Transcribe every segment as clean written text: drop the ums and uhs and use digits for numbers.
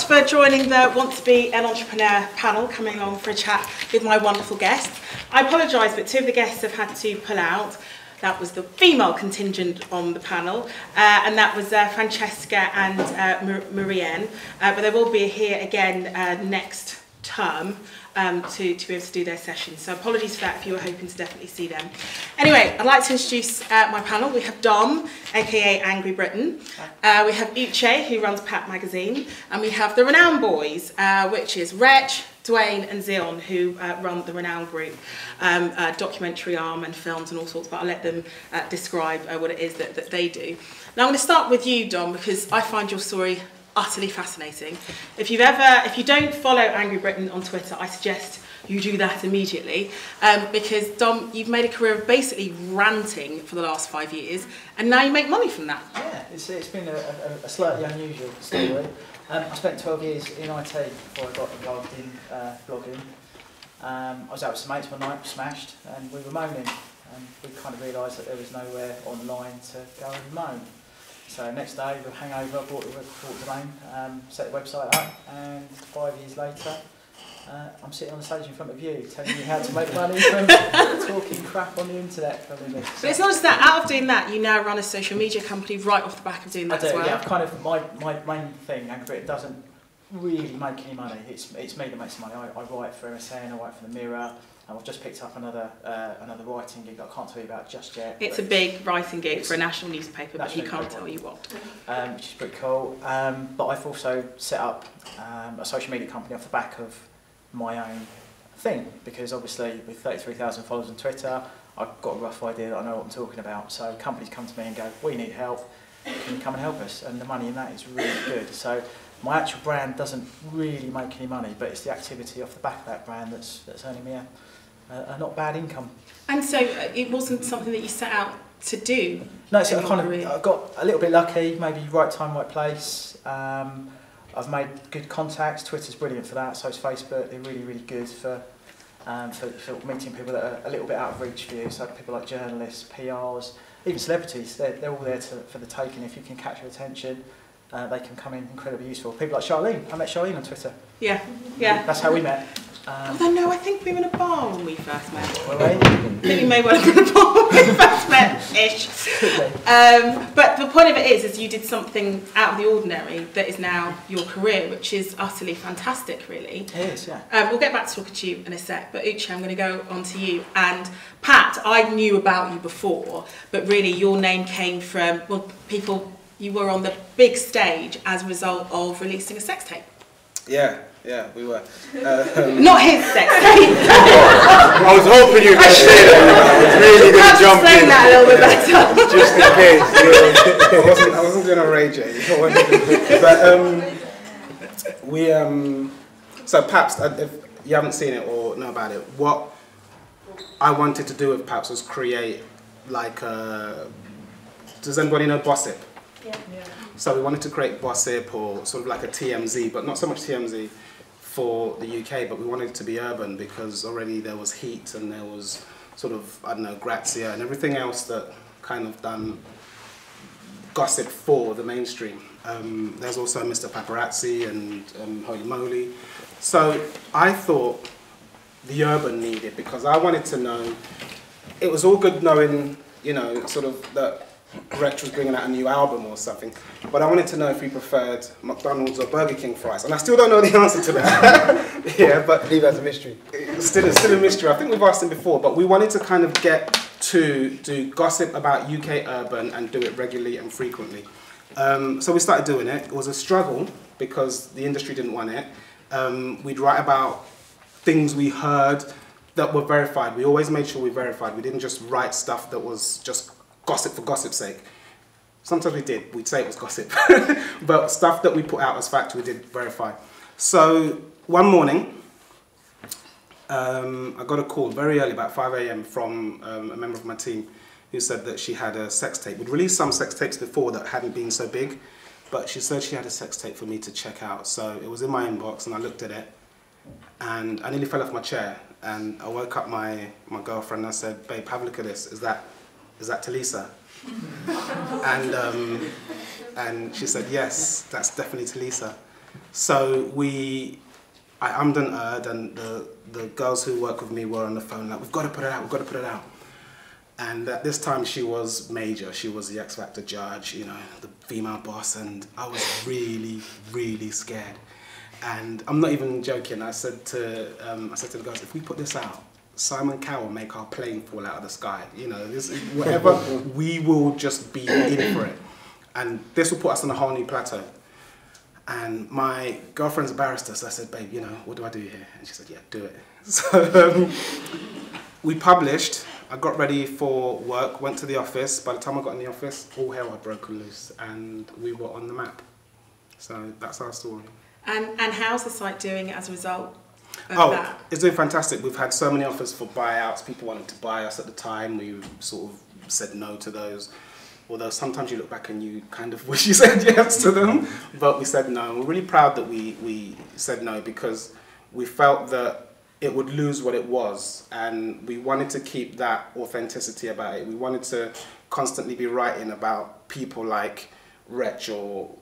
for joining the Want to Be an Entrepreneur panel, coming along for a chat with my wonderful guests. I apologise, but two of the guests have had to pull out. That was the female contingent on the panel, and that was Francesca and Marianne. But they will be here again next term to be able to do their sessions. So apologies for that if you were hoping to definitely see them. Anyway, I'd like to introduce my panel. We have Dom, aka Angry Britain. We have Uche, who runs Pat Magazine. And we have the Renown Boys, which is Wretch, Duane and Zeon, who run the Renown Group, documentary arm and films and all sorts, but I'll let them describe what it is that they do. Now I'm going to start with you, Dom, because I find your story utterly fascinating. If you don't follow Angry Britain on Twitter, I suggest you do that immediately, because Dom, you've made a career of basically ranting for the last 5 years, and now you make money from that. Yeah, it's been a slightly unusual story. I spent 12 years in IT before I got involved in blogging. I was out with some mates one night, smashed, and we were moaning, and we kind of realised that there was nowhere online to go and moan. So next day, with a hangover, bought the domain, set the website up, and 5 years later, I'm sitting on the stage in front of you, telling you how to make money from talking crap on the internet for a living. But it's not just that. Out of doing that, you now run a social media company right off the back of doing that as well. Yeah, kind of my main thing, Angry Britain, doesn't really make any money. It's me that makes money. I write for MSN, I write for the Mirror. I've just picked up another writing gig that I can't tell you about just yet. It's a big writing gig for a national newspaper, but he can't tell you what. Which is pretty cool. But I've also set up a social media company off the back of my own thing, because obviously with 33,000 followers on Twitter, I've got a rough idea that I know what I'm talking about. So companies come to me and go, "We need help. Can you come and help us?" And the money in that is really good. So my actual brand doesn't really make any money, but it's the activity off the back of that brand that's earning me a not bad income. And so it wasn't something that you set out to do? No, so I got a little bit lucky, maybe right time, right place. I've made good contacts. Twitter's brilliant for that, so is Facebook. They're really, really good for meeting people that are a little bit out of reach for you. So people like journalists, PRs, even celebrities, they're all there for the taking. If you can catch their attention, they can come in incredibly useful. People like Charlene. I met Charlene on Twitter. Yeah, yeah. That's how we met. Although no, I think we were in a bar when we first met. Were we? I think we may well have been in a bar when we first met-ish. But the point of it is you did something out of the ordinary that is now your career, which is utterly fantastic, really. It is, yeah. We'll get back to talking to you in a sec, but Uche, I'm going to go on to you. And Pat, I knew about you before, but really your name came from, well, you were on the big stage as a result of releasing a sex tape. Yeah, we were. Not his sex tape. I was hoping you'd get there. I was really going to jump in. That a little bit better. Just in case. I wasn't going to rage it. But so Paps, if you haven't seen it or know about it, what I wanted to do with Paps was create like does anybody know Gossip? Yeah. So we wanted to create Gossip, or sort of like a TMZ, but not so much TMZ for the UK, but we wanted it to be urban, because already there was Heat and there was sort of, I don't know, Grazia and everything else that kind of done gossip for the mainstream. There's also Mr. Paparazzi and Holy Moly. So I thought the urban needed, because I wanted to know, it was all good knowing, you know, sort of that Wretch was bringing out a new album or something, but I wanted to know if we preferred McDonald's or Burger King fries, and I still don't know the answer to that. Yeah, but leave that as a mystery. It's still a mystery. I think we've asked him before, but we wanted to kind of get to do gossip about UK urban and do it regularly and frequently. So we started doing it. It was a struggle because the industry didn't want it. We'd write about things we heard that were verified. We always made sure we verified. We didn't just write stuff that was just gossip for gossip's sake. Sometimes we did, we'd say it was gossip. But stuff that we put out as fact, we did verify. So one morning, I got a call very early, about 5 AM, from a member of my team who said that she had a sex tape. We'd released some sex tapes before that hadn't been so big, but she said she had a sex tape for me to check out. So it was in my inbox and I looked at it and I nearly fell off my chair. And I woke up my girlfriend and I said, "Babe, have a look at this. Is that Talisa?" And she said, "Yes, that's definitely Talisa." So I ummed and erred, and the girls who work with me were on the phone like, we've got to put it out, we've got to put it out. And at this time she was major, she was the X Factor judge, you know, the female boss, and I was really, really scared. And I'm not even joking, I said to the girls, if we put this out, Simon Cowell will make our plane fall out of the sky. You know, whatever, we will just be in for it. And this will put us on a whole new plateau. And my girlfriend's a barrister, so I said, babe, you know, what do I do here? And she said, yeah, do it. So we published, I got ready for work, went to the office. By the time I got in the office, all hell had broken loose and we were on the map. So that's our story. And how's the site doing as a result of that? It's doing fantastic. We've had so many offers for buyouts. People wanted to buy us at the time. We sort of said no to those. Although sometimes you look back and you kind of wish you said yes to them. But we said no. We're really proud that we said no, because we felt that it would lose what it was. And we wanted to keep that authenticity about it. We wanted to constantly be writing about people like Wretch or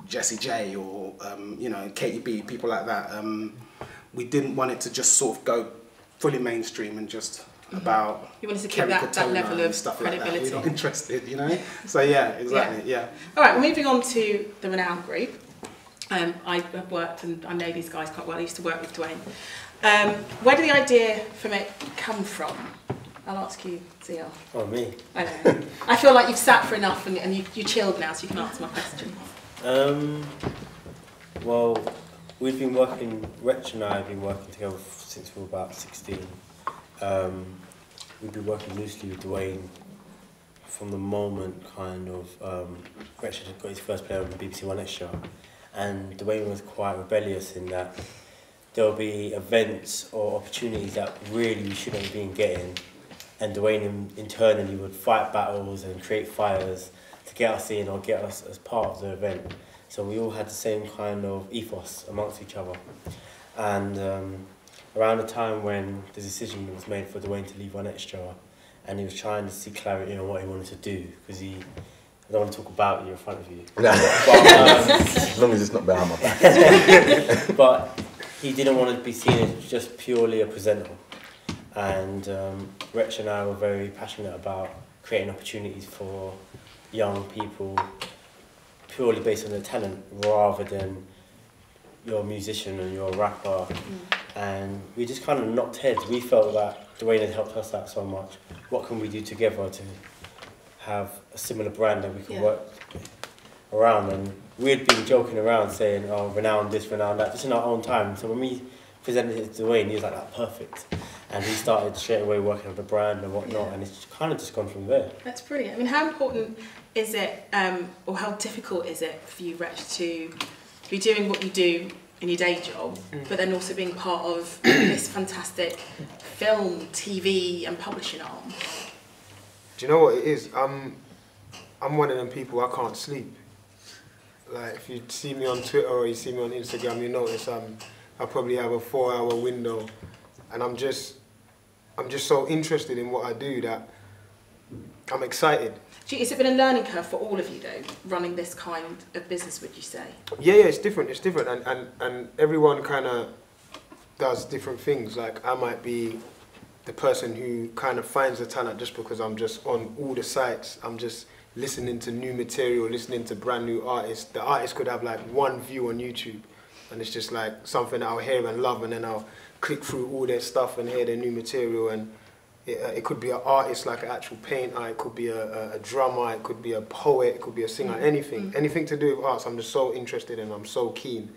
Jessie J or you know, Katie B, people like that. We didn't want it to just sort of go fully mainstream and just about you wanted to keep that level of stuff credibility. Like that. We're not interested, you know. So yeah, exactly, yeah. All right, well, moving on to the Renown Group. I have worked and I know these guys quite well. I used to work with Duane. Where did the idea from it come from? I'll ask you, Zeon. Oh, me? I know. I feel like you've sat for enough and you chilled now, so you can answer my question. Well, we've been working, Wretch and I have been working together since we were about 16. We've been working loosely with Duane from the moment kind of Wretch had got his first play on the BBC One Extra, and Duane was quite rebellious in that there'll be events or opportunities that really we shouldn't have been getting, and Duane internally would fight battles and create fires to get us in or get us as part of the event. So we all had the same kind of ethos amongst each other. And around the time when the decision was made for Duane to leave One Extra, and he was trying to seek clarity on what he wanted to do, because I don't want to talk about you in front of you. But, as long as it's not behind my back. But he didn't want to be seen as just purely a presenter. And Wretch and I were very passionate about creating opportunities for young people purely based on their talent rather than you're a musician and you're a rapper. And we just kind of knocked heads. We felt that Duane had helped us out so much. What can we do together to have a similar brand that we can work around? And we had been joking around saying, oh, Renown this, Renown that, just in our own time. So when we presented it to Duane, he was like, that's perfect. And he started straight away working on the brand and whatnot, and it's kind of just gone from there. That's brilliant. I mean, how important is it, or how difficult is it for you, Wretch, to be doing what you do in your day job, but then also being part of this fantastic film, TV and publishing arm? Do you know what it is? I'm one of them people, I can't sleep. Like, if you see me on Twitter or you see me on Instagram, you notice I probably have a 4-hour window, and I'm just so interested in what I do that I'm excited. Has it been a learning curve for all of you though, running this kind of business, would you say? Yeah, it's different, and everyone kind of does different things. Like, I might be the person who kind of finds the talent just because I'm just on all the sites, I'm just listening to new material, listening to brand new artists. The artist could have like one view on YouTube, and it's just like something that I'll hear and love, and then I'll click through all their stuff and hear their new material. And it could be an artist, like an actual painter, it could be a drummer, it could be a poet, it could be a singer, anything. Anything to do with arts, I'm just so interested in, I'm so keen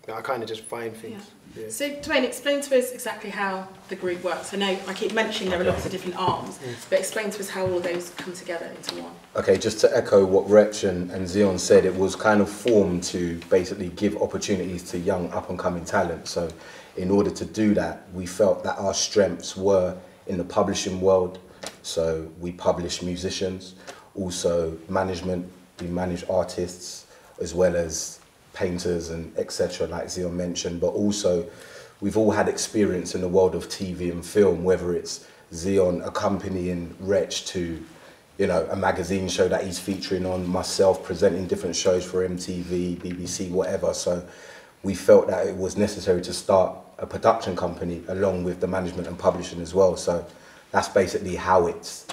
that I kind of just find things. Yeah. So, Duane, explain to us exactly how the group works. I know I keep mentioning there are lots of different arms, but explain to us how all of those come together into one. Okay, just to echo what Wretch and Zeon said, it was kind of formed to basically give opportunities to young up-and-coming talent. So in order to do that, we felt that our strengths were in the publishing world. So we publish musicians, also management, we manage artists, as well as painters and etc., like Zeon mentioned, but also we've all had experience in the world of TV and film, whether it's Zeon accompanying Wretch to, you know, a magazine show that he's featuring on, myself presenting different shows for MTV, BBC, whatever. So we felt that it was necessary to start a production company along with the management and publishing as well. So that's basically how it's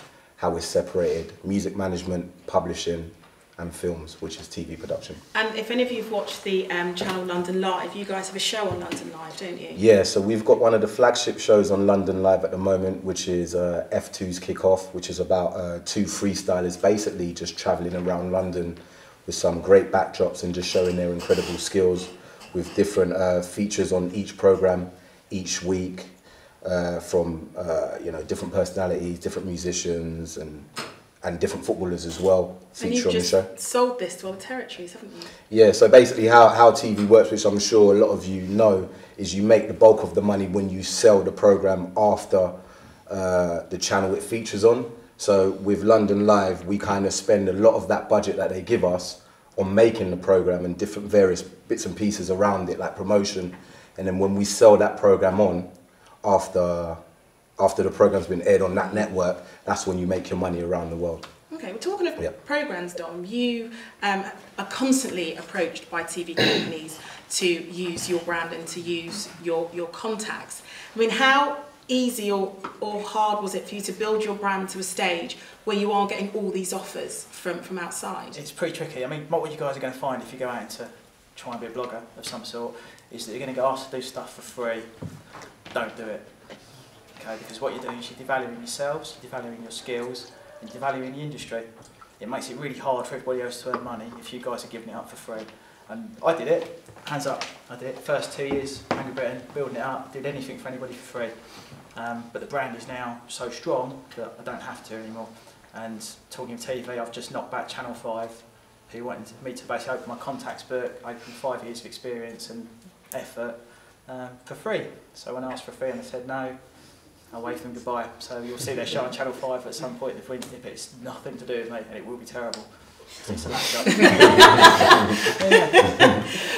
separated: music management, publishing, and films, which is TV production. And if any of you have watched the channel London Live, you guys have a show on London Live, don't you? Yeah, so we've got one of the flagship shows on London Live at the moment, which is F2's Kick-Off, which is about 2 freestylers basically just travelling around London with some great backdrops and just showing their incredible skills, with different features on each programme each week, from you know, different personalities, different musicians, and different footballers as well feature on the show. And you've just sold this to other territories, haven't you? Yeah, so basically how TV works, which I'm sure a lot of you know, is you make the bulk of the money when you sell the programme after the channel it features on. So with London Live, we kind of spend a lot of that budget that they give us on making the programme and different various bits and pieces around it, like promotion. And then when we sell that programme on, after the programme's been aired on that network, that's when you make your money around the world. Okay, we're talking of programmes, Dom. You are constantly approached by TV companies to use your brand and to use your contacts. I mean, how easy or hard was it for you to build your brand to a stage where you are getting all these offers from outside? It's pretty tricky. I mean, what you guys are going to find if you go out to try and be a blogger of some sort is that you're going to get asked to do stuff for free. Don't do it. Okay, because what you're doing is you're devaluing yourselves, you're devaluing your skills, and you're devaluing the industry. It makes it really hard for everybody else to earn money if you guys are giving it up for free. And I did it, hands up, I did it. First 2 years, Angry Britain, building it up, did anything for anybody for free. But the brand is now so strong that I don't have to anymore. And talking of TV, I've just knocked back Channel 5, who wanted me to basically open my contacts book, open 5 years of experience and effort for free. So when I asked for free and they said no, I waved them goodbye. So you'll see their show on Channel 5 at some point if it's nothing to do with me, and it will be terrible. It's a laptop.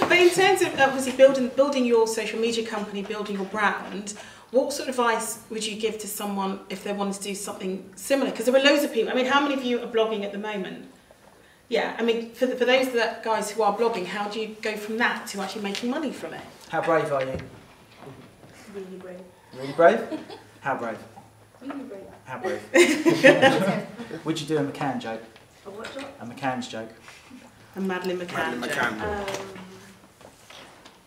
But in terms of obviously building your social media company, building your brand, what sort of advice would you give to someone if they wanted to do something similar? Because there are loads of people. I mean, how many of you are blogging at the moment? Yeah, I mean, for those guys who are blogging, how do you go from that to actually making money from it? How brave are you? Really brave. Really brave? How brave? Really brave. How brave? Would you do a McCann joke? A what joke? A McCann's joke. A Madeline McCann joke.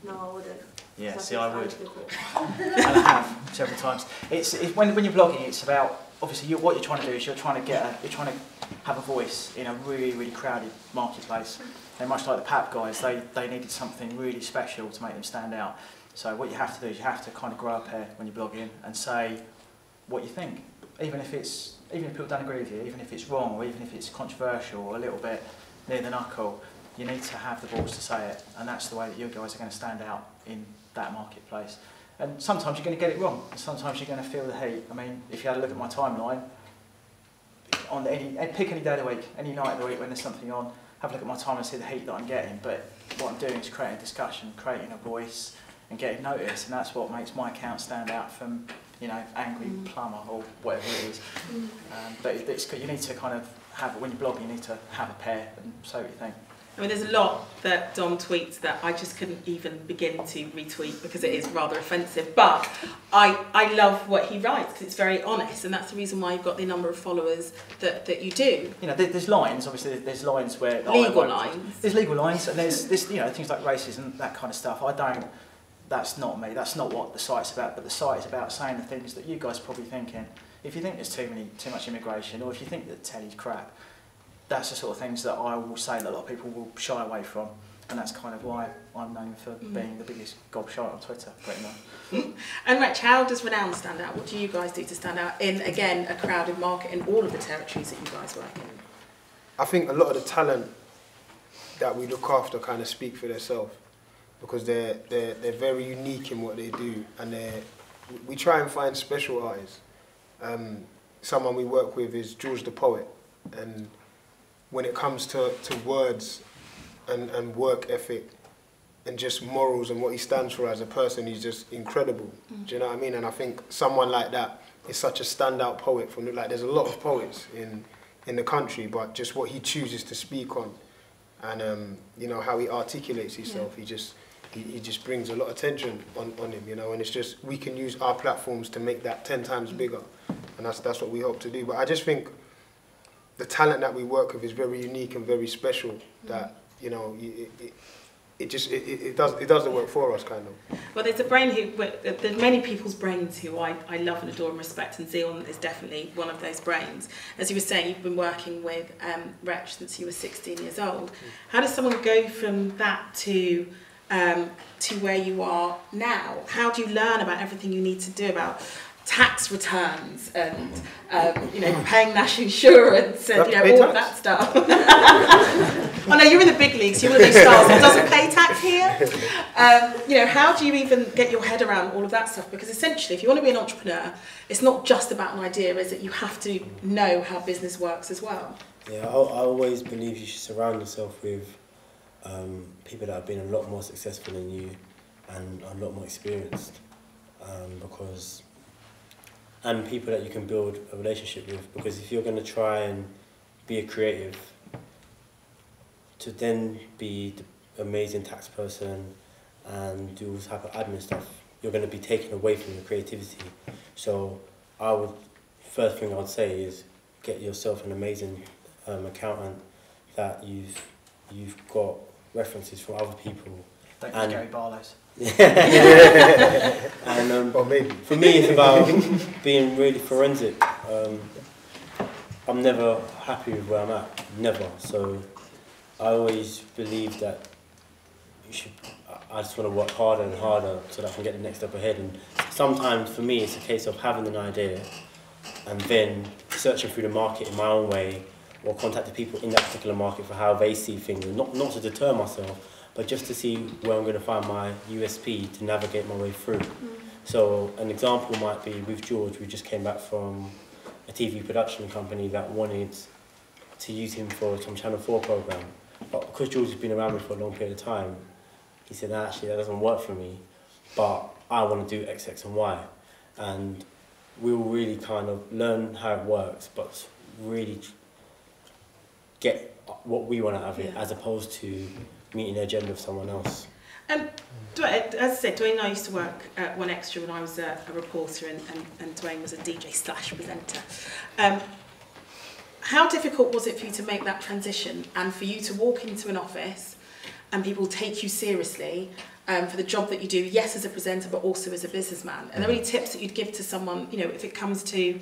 No, I wouldn't. Yeah, So see, I would. difficult. And I have several times. It's when you're blogging, it's about obviously what you're trying to do is you're trying to have a voice in a really crowded marketplace. And much like the Pap guys, they needed something really special to make them stand out. So what you have to do is you have to kind of grow up here when you're blogging and say what you think, even if people don't agree with you, even if it's wrong, or even if it's controversial or a little bit near the knuckle. You need to have the balls to say it, and that's the way that you guys are going to stand out in that marketplace. And sometimes you're going to get it wrong, and sometimes you're going to feel the heat. I mean, if you had a look at my timeline, pick any day of the week, any night of the week when there's something on, have a look at my timeline and see the heat that I'm getting. But what I'm doing is creating a discussion, creating a voice, and getting noticed, and that's what makes my account stand out from, you know, Angry Plumber or whatever it is. But you need to kind of have, when you're blogging, you need to have a pair and say what you think. I mean, there's a lot that Dom tweets that I just couldn't even begin to retweet because it is rather offensive. But I love what he writes because it's very honest, and that's the reason why you've got the number of followers that you do. You know, there's lines. Obviously, there's lines where legal lines. There's legal lines, and there's you know, things like racism, that kind of stuff. That's not me. That's not what the site's about. But the site is about saying the things that you guys are probably thinking. If you think there's too much immigration, or if you think that telly's crap, that's the sort of things that I will say that a lot of people will shy away from, and that's kind of why I'm known for being the biggest gobshite on Twitter, pretty much. And Wretch, how does Renown stand out? What do you guys do to stand out in, again, a crowded market in all of the territories that you guys work in? I think a lot of the talent that we look after kind of speak for themselves, because they're very unique in what they do, and we try and find special artists. Someone we work with is George the Poet, and when it comes to words and work ethic and just morals and what he stands for as a person, he's just incredible. Do you know what I mean? And I think someone like that is such a standout poet. There's a lot of poets in the country, but just what he chooses to speak on, and you know, how he articulates himself, he just brings a lot of attention on him, you know, and it's just, we can use our platforms to make that 10 times bigger, and that's what we hope to do. But I just think the talent that we work with is very unique and very special, that, you know, it does the work for us, kind of. Well, there's a brain there's many people's brains who I love and adore and respect, and Zeon is definitely one of those brains. As you were saying, you've been working with Wretch since you were 16 years old. How does someone go from that to where you are now? How do you learn about everything you need to do about tax returns and you know, paying national insurance and you know, all of that stuff? Oh no, you're in the big leagues. You're one of those stars that doesn't pay tax here. You know, how do you even get your head around all of that stuff? Because essentially, if you want to be an entrepreneur, it's not just about an idea, is it? You have to know how business works as well. Yeah, I always believe you should surround yourself with people that have been a lot more successful than you and a lot more experienced, and people that you can build a relationship with, because if you're going to try and be a creative, to then be the amazing tax person and do all type of admin stuff, you're going to be taken away from your creativity. So first thing I would say is get yourself an amazing accountant that you've got references from other people. Don't forget Gary Barlow's. And for me, it's about being really forensic. I'm never happy with where I'm at, never. So I always believe that I just want to work harder and harder so that I can get the next step ahead. And sometimes for me, it's a case of having an idea and then searching through the market in my own way, or contacting people in that particular market for how they see things, and not to deter myself, but just to see where I'm going to find my USP to navigate my way through. So an example might be with George. We just came back from a TV production company that wanted to use him for some Channel 4 programme. But because George has been around me for a long period of time, he said, actually, that doesn't work for me, but I want to do X, X and Y. And we'll really kind of learn how it works, but really get what we want out of it, as opposed to meeting the agenda of someone else. Duane, as I said, Duane and I used to work at One Extra when I was a reporter, and Duane was a DJ/presenter. How difficult was it for you to make that transition and for you to walk into an office and people take you seriously for the job that you do, yes, as a presenter, but also as a businessman? Are there any tips that you'd give to someone, you know, if it comes to,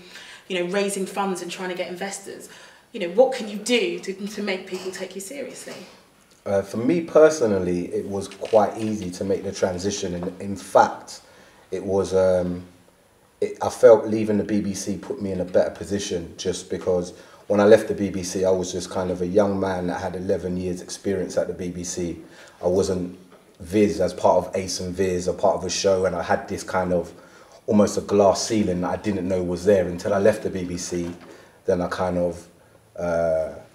you know, raising funds and trying to get investors? You know, what can you do to make people take you seriously? For me personally, it was quite easy to make the transition, and in fact, it was. I felt leaving the BBC put me in a better position, just because when I left the BBC, I was just kind of a young man that had 11 years experience at the BBC. I wasn't Viz as part of Ace and Viz, a part of a show, and I had this kind of almost a glass ceiling that I didn't know was there until I left the BBC. Then I kind of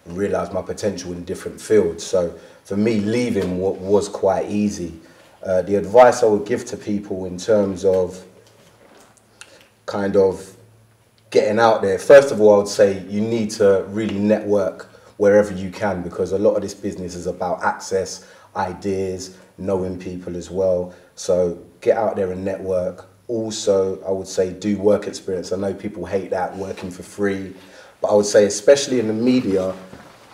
realised my potential in different fields. So for me, leaving was quite easy. The advice I would give to people in terms of kind of getting out there, first of all, I would say you need to really network wherever you can, because a lot of this business is about access, ideas, knowing people as well. So get out there and network. Also, I would say do work experience. I know people hate that, working for free. But I would say, especially in the media,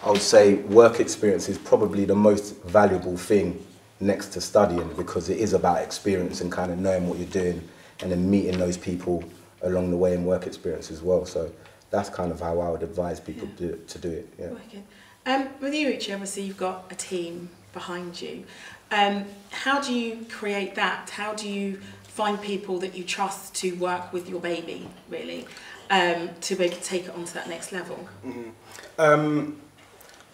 I would say work experience is probably the most valuable thing next to studying, because it is about experience and kind of knowing what you're doing and then meeting those people along the way in work experience as well. So that's kind of how I would advise people to do it. Yeah. With you, Uche, obviously you've got a team behind you. How do you create that? How do you find people that you trust to work with your baby, really? To be able to take it on to that next level?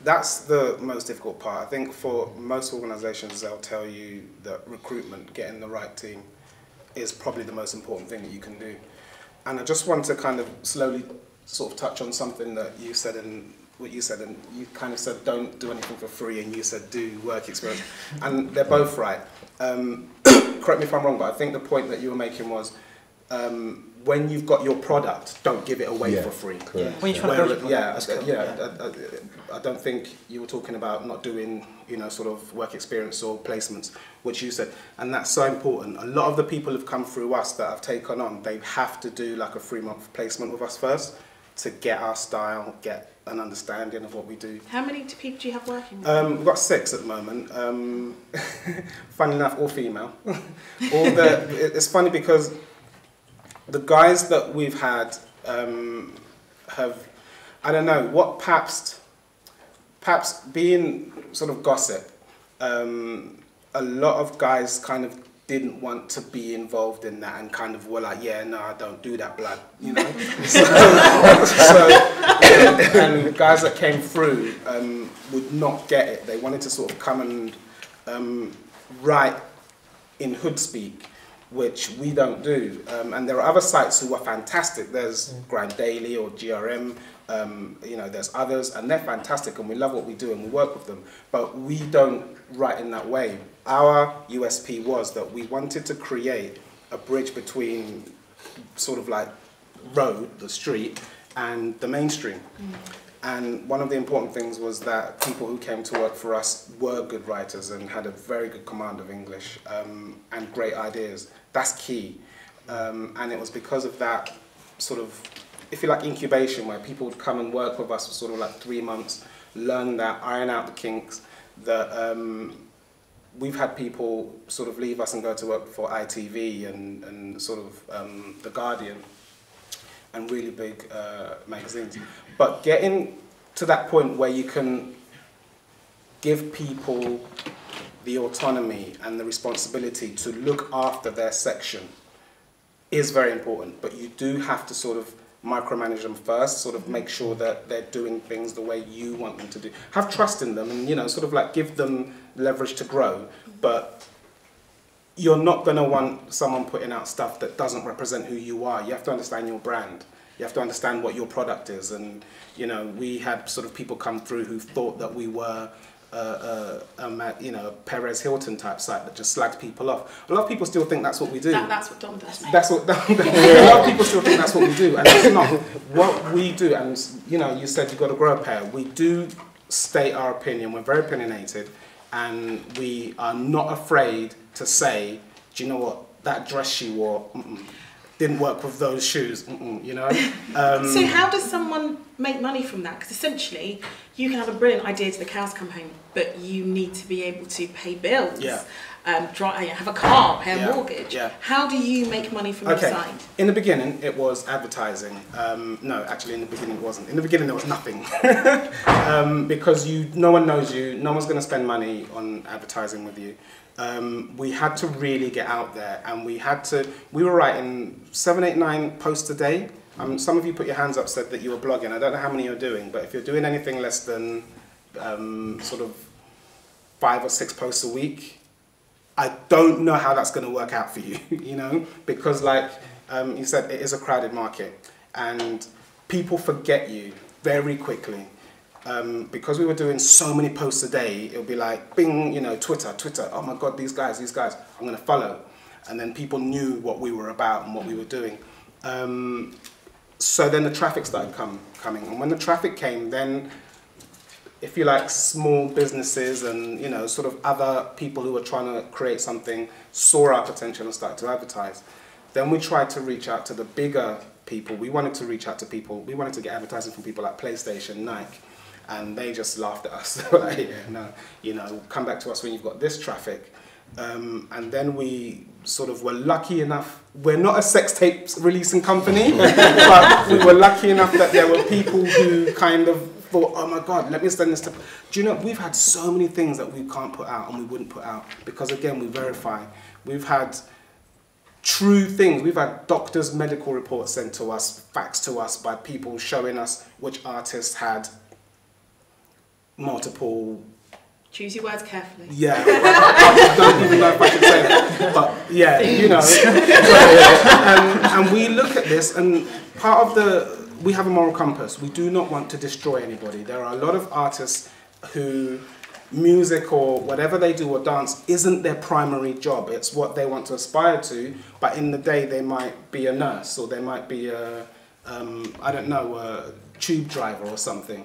That's the most difficult part. I think for most organisations, they'll tell you that recruitment, getting the right team, is probably the most important thing that you can do. And I just want to kind of slowly sort of touch on something that you said and what you said, and you kind of said don't do anything for free, and you said do work experience, and they're both right. Correct me if I'm wrong, but I think the point that you were making was when you've got your product, don't give it away Yeah, for free. correct. When you're trying to build your Yeah, product, that's cool, I don't think you were talking about not doing, sort of work experience or placements, which you said, and that's so important. A lot of the people who've come through us that have taken on, they have to do like a 3-month placement with us first to get our style, get an understanding of what we do. How many people do you have working with? We've got 6 at the moment. Funny enough, all female. It's funny because the guys that we've had have, I don't know, what perhaps being sort of gossip, a lot of guys kind of didn't want to be involved in that and kind of were like, yeah, no, I don't do that, blood, and guys that came through would not get it. They wanted to sort of come and write in hood speak, which we don't do. And there are other sites who are fantastic. There's Grind Daily or GRM, there's others, and they're fantastic, and we love what we do and we work with them, but we don't write in that way. Our USP was that we wanted to create a bridge between sort of like road, the street, and the mainstream. And one of the important things was that people who came to work for us were good writers and had a very good command of English, and great ideas. That's key. And it was because of that sort of, if you like, incubation, where people would come and work with us for sort of like 3 months, learn that, iron out the kinks, that we've had people sort of leave us and go to work for ITV and sort of The Guardian and really big magazines. But getting to that point where you can give people the autonomy and the responsibility to look after their section is very important, but you do have to sort of micromanage them first, sort of make sure that they're doing things the way you want them to do. Have trust in them and, sort of like give them leverage to grow, but you're not going to want someone putting out stuff that doesn't represent who you are. You have to understand your brand. You have to understand what your product is. And, we had sort of people come through who thought that we were a Perez Hilton type site that just slags people off. A lot of people still think that's what we do. That's what Dom does, mate. That's what a lot of people still think that's what we do, and that's not what we do. And you said you've got to grow a pair. We do state our opinion. We're very opinionated, and we are not afraid to say, do you know what, that dress she wore didn't work with those shoes. So how does someone make money from that? Because essentially, you can have a brilliant idea to the cows come home, but you need to be able to pay bills, have a car, pay a mortgage. Yeah. How do you make money from your site? In the beginning, it was advertising. No, actually, in the beginning, it wasn't. In the beginning, there was nothing. Because no one knows you, no one's going to spend money on advertising with you. We had to really get out there, and we were writing 7, 8, 9 posts a day. Some of you put your hands up, said that you were blogging. I don't know how many you're doing, but if you're doing anything less than sort of 5 or 6 posts a week, I don't know how that's going to work out for you, because like you said, it is a crowded market, and people forget you very quickly. Because we were doing so many posts a day, it would be like, bing, Twitter, oh my God, these guys, I'm going to follow. And then people knew what we were about and what we were doing. So then the traffic started coming. And when the traffic came, then, if you like, small businesses and, sort of other people who were trying to create something saw our potential and started to advertise. Then we tried to reach out to the bigger people. We wanted to reach out to people. We wanted to get advertising from people like PlayStation, Nike. And they just laughed at us. Like, yeah, no, come back to us when you've got this traffic. And then we sort of were lucky enough, we're not a sex tape releasing company, but we were lucky enough that there were people who kind of thought, oh my God, let me send this to... Do you know, we've had so many things that we can't put out and we wouldn't put out, because again, we verify. We've had true things. We've had doctors' medical reports sent to us, facts to us by people showing us which artists had multiple... Choose your words carefully. Yeah, I don't even know if I should say that, but yeah, and we look at this, and part of we have a moral compass. We do not want to destroy anybody. There are a lot of artists who music or whatever they do or dance isn't their primary job. It's what they want to aspire to, but in the day they might be a nurse, or they might be a, I don't know, a tube driver or something.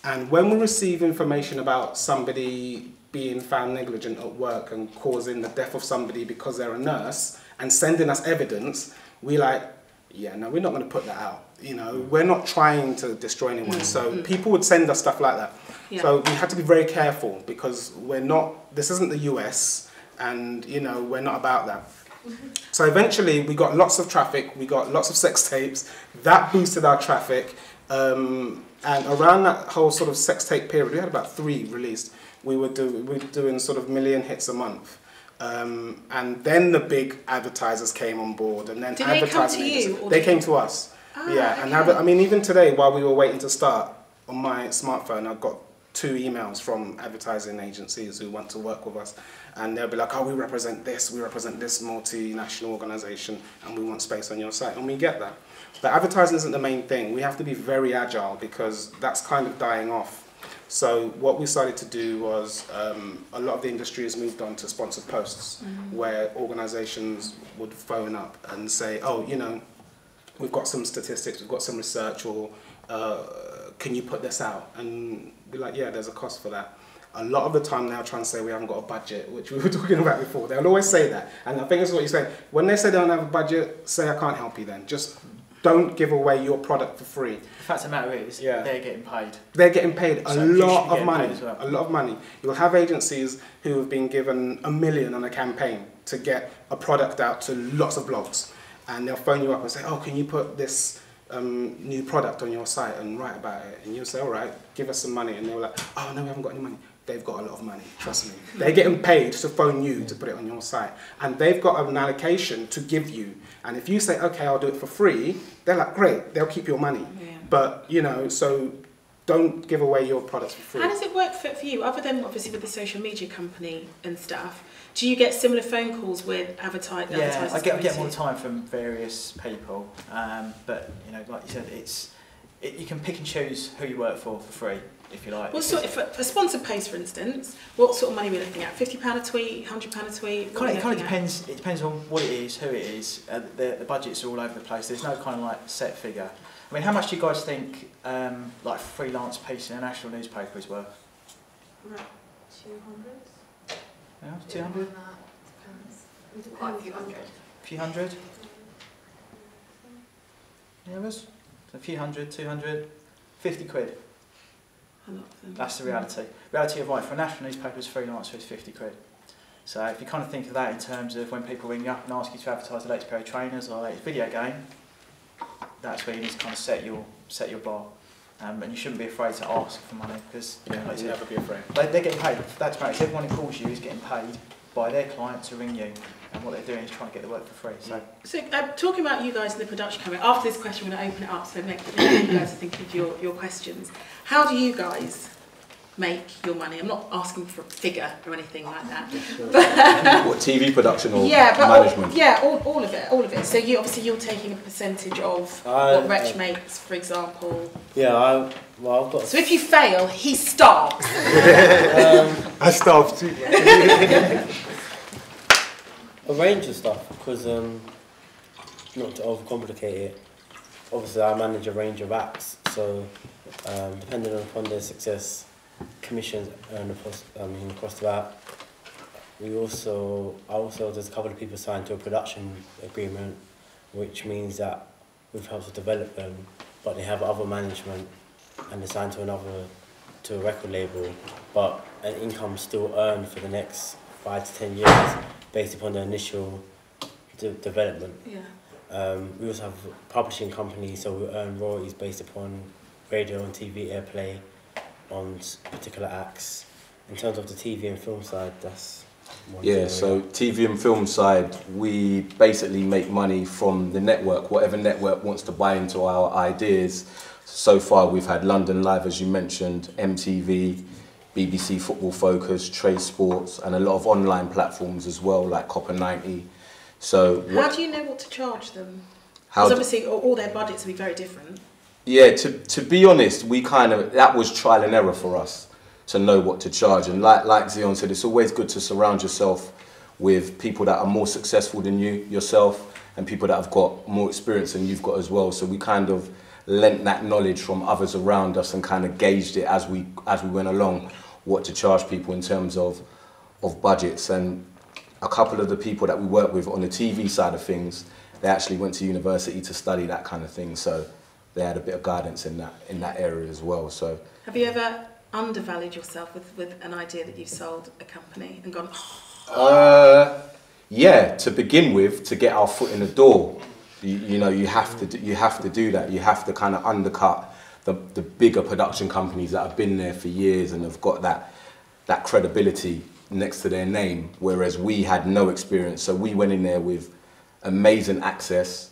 And when we receive information about somebody being found negligent at work and causing the death of somebody because they're a nurse and sending us evidence, we're like, yeah, no, we're not going to put that out. You know, we're not trying to destroy anyone. So people would send us stuff like that. Yeah. So we had to be very careful, because we're not, this isn't the US, and you know, we're not about that. So eventually we got lots of traffic, we got lots of sex tapes, that boosted our traffic, and around that whole sort of sex tape period, we had about 3 released. We were doing sort of million hits a month. And then the big advertisers came on board, and then Did they come to you? They came to us. Yeah, and I mean, even today, while we were waiting to start, on my smartphone, I got 2 emails from advertising agencies who want to work with us, and they'll be like, oh, we represent this multinational organisation, and we want space on your site, and we get that. But advertising isn't the main thing. We have to be very agile, because that's kind of dying off. So what we started to do was, a lot of the industry has moved on to sponsored posts, where organisations would phone up and say, oh, you know, we've got some statistics, we've got some research, or can you put this out? And be like, yeah, there's a cost for that. A lot of the time they'll try and say we haven't got a budget, which we were talking about before. They'll always say that. And I think it's what you say. When they say they don't have a budget, say I can't help you then. Just don't give away your product for free. The fact of the matter is, they're getting paid. They're getting paid a lot of money. Well. A lot of money. You'll have agencies who have been given $1 million on a campaign to get a product out to lots of blogs. And they'll phone you up and say, oh, can you put this new product on your site and write about it? And you'll say, all right, give us some money. And they're like, oh, no, we haven't got any money. They've got a lot of money, trust me. They're getting paid to phone you to put it on your site. And they've got an allocation to give you. And if you say, okay, I'll do it for free, they're like, great, they'll keep your money. Yeah. But, you know, so don't give away your products for free. How does it work for you, other than obviously with the social media company and stuff? Do you get similar phone calls with advertisers? Yeah, I get them all the time from various people. But, you know, like you said, you can pick and choose who you work for free, if you like. What sort of, a sponsored post, for instance, what sort of money are we looking at? £50 a tweet, £100 a tweet? It kind of depends. It depends on what it is, who it is. The budgets are all over the place. There's no kind of like set figure. I mean, how much do you guys think like a freelance piece in a national newspaper is worth? Right, 200. Yeah, 200. Quite a few hundred. A few hundred. Yeah, so a few hundred, 200, 50 quid. A lot of them. That's the reality. Reality of life for a national newspaper's freelancer is 50 quid. So if you kind of think of that in terms of when people ring you up and ask you to advertise the latest pair of trainers or the latest video game, that's where you need to kind of set your bar. And you shouldn't be afraid to ask for money, because like never be afraid. They're getting paid. That's right. Everyone who calls you is getting paid by their client to ring you, and what they're doing is trying to get the work for free. So talking about you guys in the production company, after this question, we're going to open it up so make you guys think of your questions. How do you guys make your money? I'm not asking for a figure or anything like that. But, what, TV production or management? management? All of it. So you're taking a percentage of what Wretch makes, for example. Yeah, I've got. So if you fail, he starves. I starve too. A range of stuff, because not to overcomplicate it, obviously I manage a range of acts, so depending upon their success, commissions earn across that. There's a couple of people signed to a production agreement, which means that we've helped to develop them, but they have other management and they're signed to a record label, but an income still earned for the next 5 to 10 years based upon the initial development. Yeah. We also have a publishing company, so we earn royalties based upon radio and TV airplay on particular acts. In terms of the TV and film side, that's one area. So TV and film side, we basically make money from the network, whatever network wants to buy into our ideas. So far we've had London Live, as you mentioned, MTV, BBC Football Focus, Trace Sports, and a lot of online platforms as well, like Copper 90. So how do you know what to charge them? Because obviously all their budgets will be very different. Yeah, to be honest, that was trial and error for us. to know what to charge. And like Zeon said, it's always good to surround yourself with people that are more successful than you yourself, and people that have got more experience than you've got as well. So we kind of lent that knowledge from others around us and kind of gauged it as we went along, what to charge people in terms of budgets. And a couple of the people that we work with on the TV side of things, they actually went to university to study that kind of thing, so they had a bit of guidance in that area as well. So have you ever undervalued yourself with an idea that you've sold a company and gone, yeah, to begin with, to get our foot in the door, you know, you have to do that. You have to kind of undercut the bigger production companies that have been there for years and have got that credibility next to their name, whereas we had no experience. So we went in there with amazing access,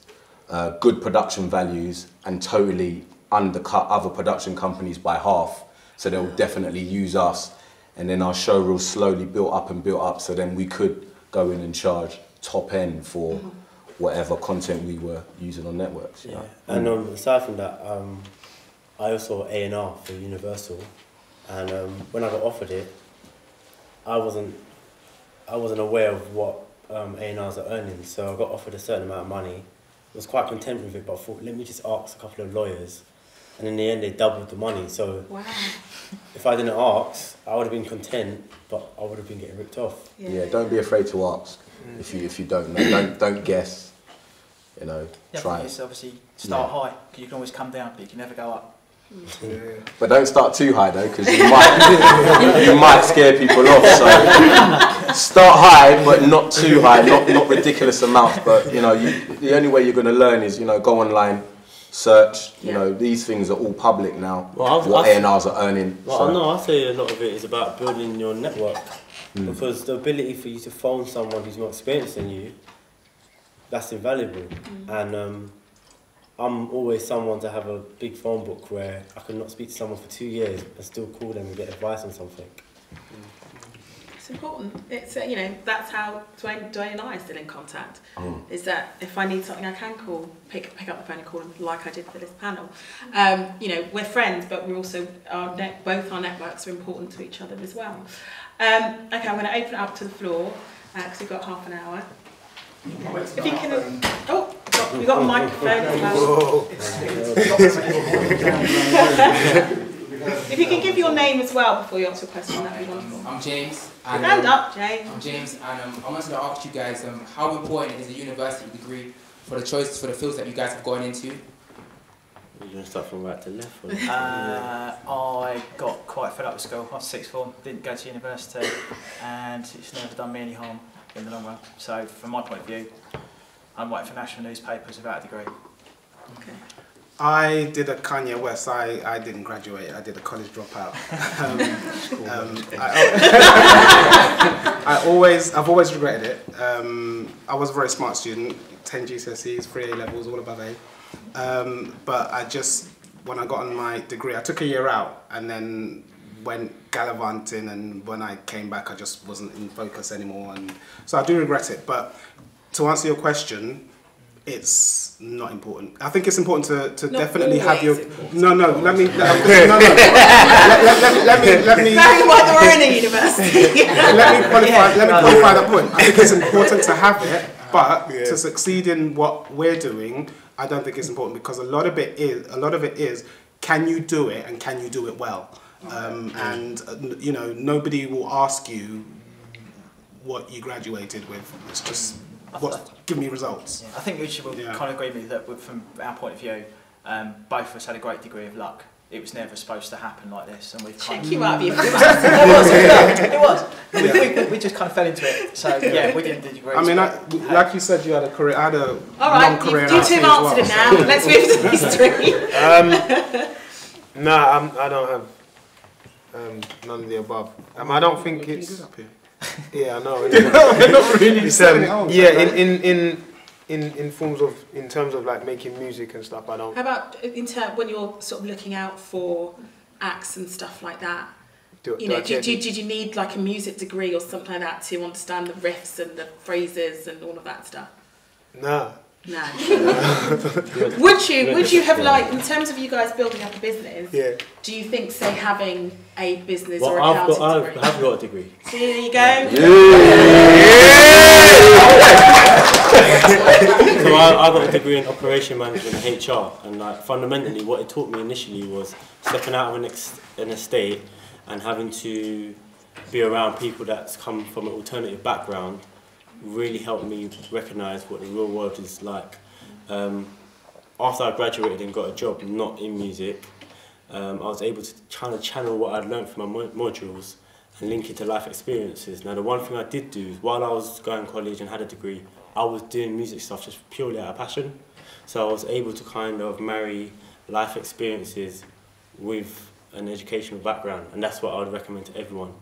good production values, and totally undercut other production companies by half. So they'll definitely use us, and then our show reel slowly built up, so then we could go in and charge top end for whatever content we were using on networks. Yeah, and aside from that, I also A&R for Universal, and when I got offered it, I wasn't aware of what A&Rs are earning, so I got offered a certain amount of money. I was quite content with it, but I thought, let me just ask a couple of lawyers, and in the end they doubled the money. So wow. If I didn't ask, I would have been content, but I would have been getting ripped off. Yeah, don't be afraid to ask if you don't know. Don't guess. You know, try. It's obviously start high, because you can always come down, but you can never go up. Yeah. But don't start too high though, because you might scare people off. So start high, but not too high, not ridiculous amounts. But you know, the only way you're going to learn is, you know, go online, search. You know, these things are all public now. Well, what A&Rs are earning. Well, so. no, I say a lot of it is about building your network, because the ability for you to phone someone who's more experienced than you, that's invaluable. And I'm always someone to have a big phone book where I could not speak to someone for 2 years and still call them and get advice on something. It's important. It's you know, that's how Duane and I are still in contact. Is that if I need something, I can call, pick up the phone and call them, like I did for this panel. You know, we're friends, but we're also both our networks are important to each other as well. Okay, I'm going to open it up to the floor because we've got half an hour. If you can, we've got a microphone as well. If you can give your name as well before you answer a question, that'd be wonderful. I'm James. Stand up, James. I'm James, and I wanted to ask you guys how important is a university degree for the choices for the fields that you guys have gone into? You're going to start from right to left? Or I got quite fed up with school after sixth form, didn't go to university, and it's never done me any harm in the long run. So from my point of view, I'm waiting for national newspapers without a degree. Okay. I did a Kanye West. I didn't graduate. I did a college dropout. I've always regretted it. I was a very smart student, 10 GCSEs, 3 A levels, all above A. But when I got on my degree, I took a year out and then went gallivanting, and when I came back, I just wasn't in focus anymore. And so I do regret it. But to answer your question, it's not important. I think it's important to definitely have your. No, let me. Let me. Very well, they were in a university. Let me qualify that point. I think it's important to have it, but to succeed in what we're doing, I don't think it's important, because a lot of it is can you do it, and can you do it well? And you know, nobody will ask you what you graduated with. It's just give me results. I think Uche will kind of agree with me that from our point of view, both of us had a great degree of luck. It was never supposed to happen like this, and we've kind Check you out, you. It was. We just kind of fell into it. So yeah, we didn't do degrees. I mean, like you said, you had a career. I had a long career. You two have answered it now. Let's move to these three. No, I don't have none of the above. I don't think it's. Yeah, I know. We're not really selling it on. Yeah, in terms of like making music and stuff, I don't. How about when you're sort of looking out for acts and stuff like that? Did you need like a music degree or something like that to understand the riffs and the phrases and all of that stuff? Nah, No. would you have liked, in terms of you guys building up a business, Yeah. do you think, say, having a business Well, or I've accounting degree? got a degree. See, there you go. So I got a degree in operation management and HR, and like fundamentally what it taught me initially was stepping out of an estate and having to be around people that's come from an alternative background really helped me recognise what the real world is like. After I graduated and got a job not in music, I was able to kind of channel what I'd learned from my modules and link it to life experiences. Now the one thing I did do is while I was going to college and had a degree, I was doing music stuff just purely out of passion. So I was able to kind of marry life experiences with an educational background, and that's what I would recommend to everyone.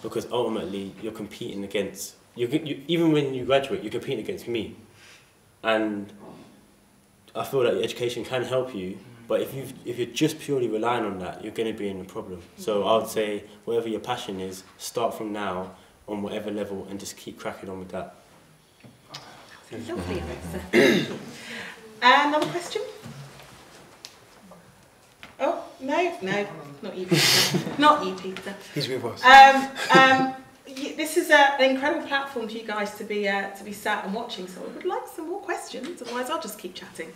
Because ultimately you're competing against, even when you graduate, you're competing against me. And I feel that education can help you, but if you're just purely relying on that, you're going to be in a problem. So I would say, whatever your passion is, start from now on whatever level and just keep cracking on with that. Lovely answer. Another question? Oh, no, not you, Peter. Not you, Peter. He's with us. This is an incredible platform for you guys to be sat and watching, so I would like some more questions, otherwise I'll just keep chatting.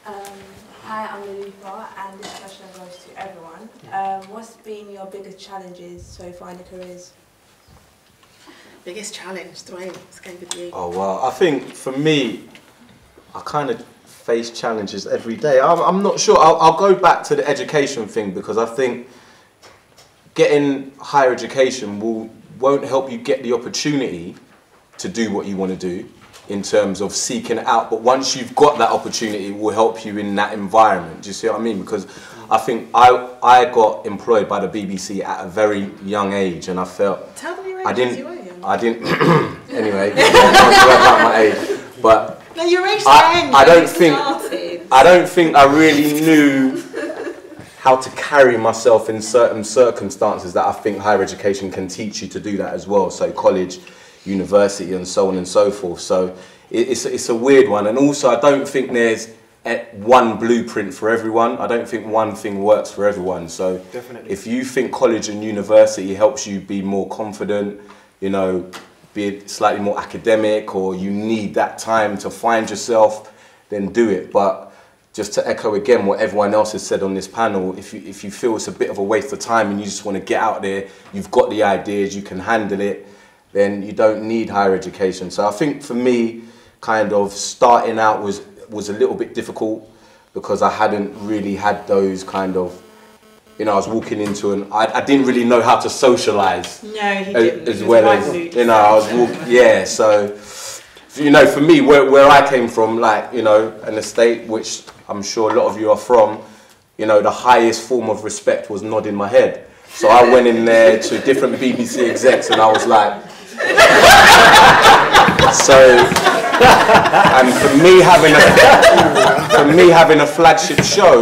Hi, I'm Lilifa, and this question goes to everyone. What's been your biggest challenges so far in your careers? Biggest challenge, Duane, let's go with you. Oh, well, I think for me, I kind of face challenges every day. I'm not sure. I'll go back to the education thing, because I think getting higher education won't help you get the opportunity to do what you want to do in terms of seeking it out. But once you've got that opportunity, it will help you in that environment. Do you see what I mean? Because I think I got employed by the BBC at a very young age, and I felt... Tell them your age. I didn't anyway, don't worry about my age. But no, your age I don't think I really knew how to carry myself in certain circumstances that I think higher education can teach you to do that as well. So college, university, and so on and so forth. So it's a weird one. And also, I don't think there's one blueprint for everyone. I don't think one thing works for everyone. So definitely, if you think college and university helps you be more confident, you know, be slightly more academic, or you need that time to find yourself, then do it. But just to echo again what everyone else has said on this panel, if you feel it's a bit of a waste of time and you just want to get out there, you've got the ideas, you can handle it, then you don't need higher education. So I think for me, kind of starting out was a little bit difficult, because I hadn't really had those kind of, you know, I was walking into I didn't really know how to socialise. No, he didn't. As well as, you know, I was walking, yeah, so, you know, for me, where I came from, like, you know, an estate, which I'm sure a lot of you are from, you know, the highest form of respect was nodding my head. So I went in there to different BBC execs and I was like, so, and for me having a flagship show,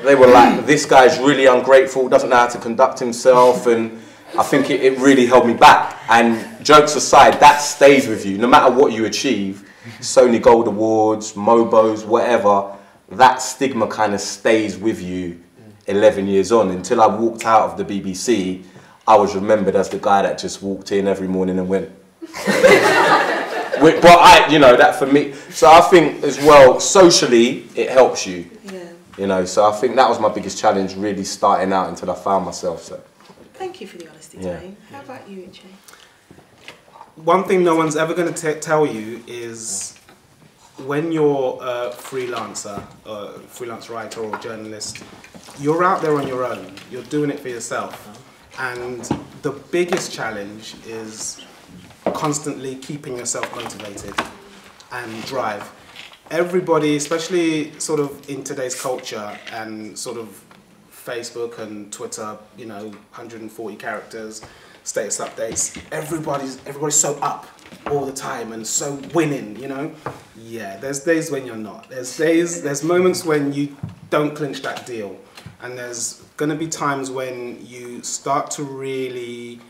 they were like, this guy's really ungrateful, doesn't know how to conduct himself, and I think it really held me back. And jokes aside, that stays with you. No matter what you achieve, Sony Gold Awards, Mobos, whatever, that stigma kind of stays with you 11 years on. Until I walked out of the BBC, I was remembered as the guy that just walked in every morning and went. But you know, that for me, so I think as well, socially, it helps you. Yeah. You know, so I think that was my biggest challenge, really starting out until I found myself. So. Thank you for the honesty, Yeah. Duane. How about you, Uche? One thing no one's ever going to tell you is when you're a freelancer, freelance writer or journalist, you're out there on your own. You're doing it for yourself. And the biggest challenge is constantly keeping yourself motivated and drive. Everybody, especially sort of in today's culture and sort of Facebook and Twitter, you know, 140 characters, status updates, everybody's so up all the time and so winning, you know. Yeah, there's days when you're not. There's moments when you don't clinch that deal, and there's gonna be times when you start to really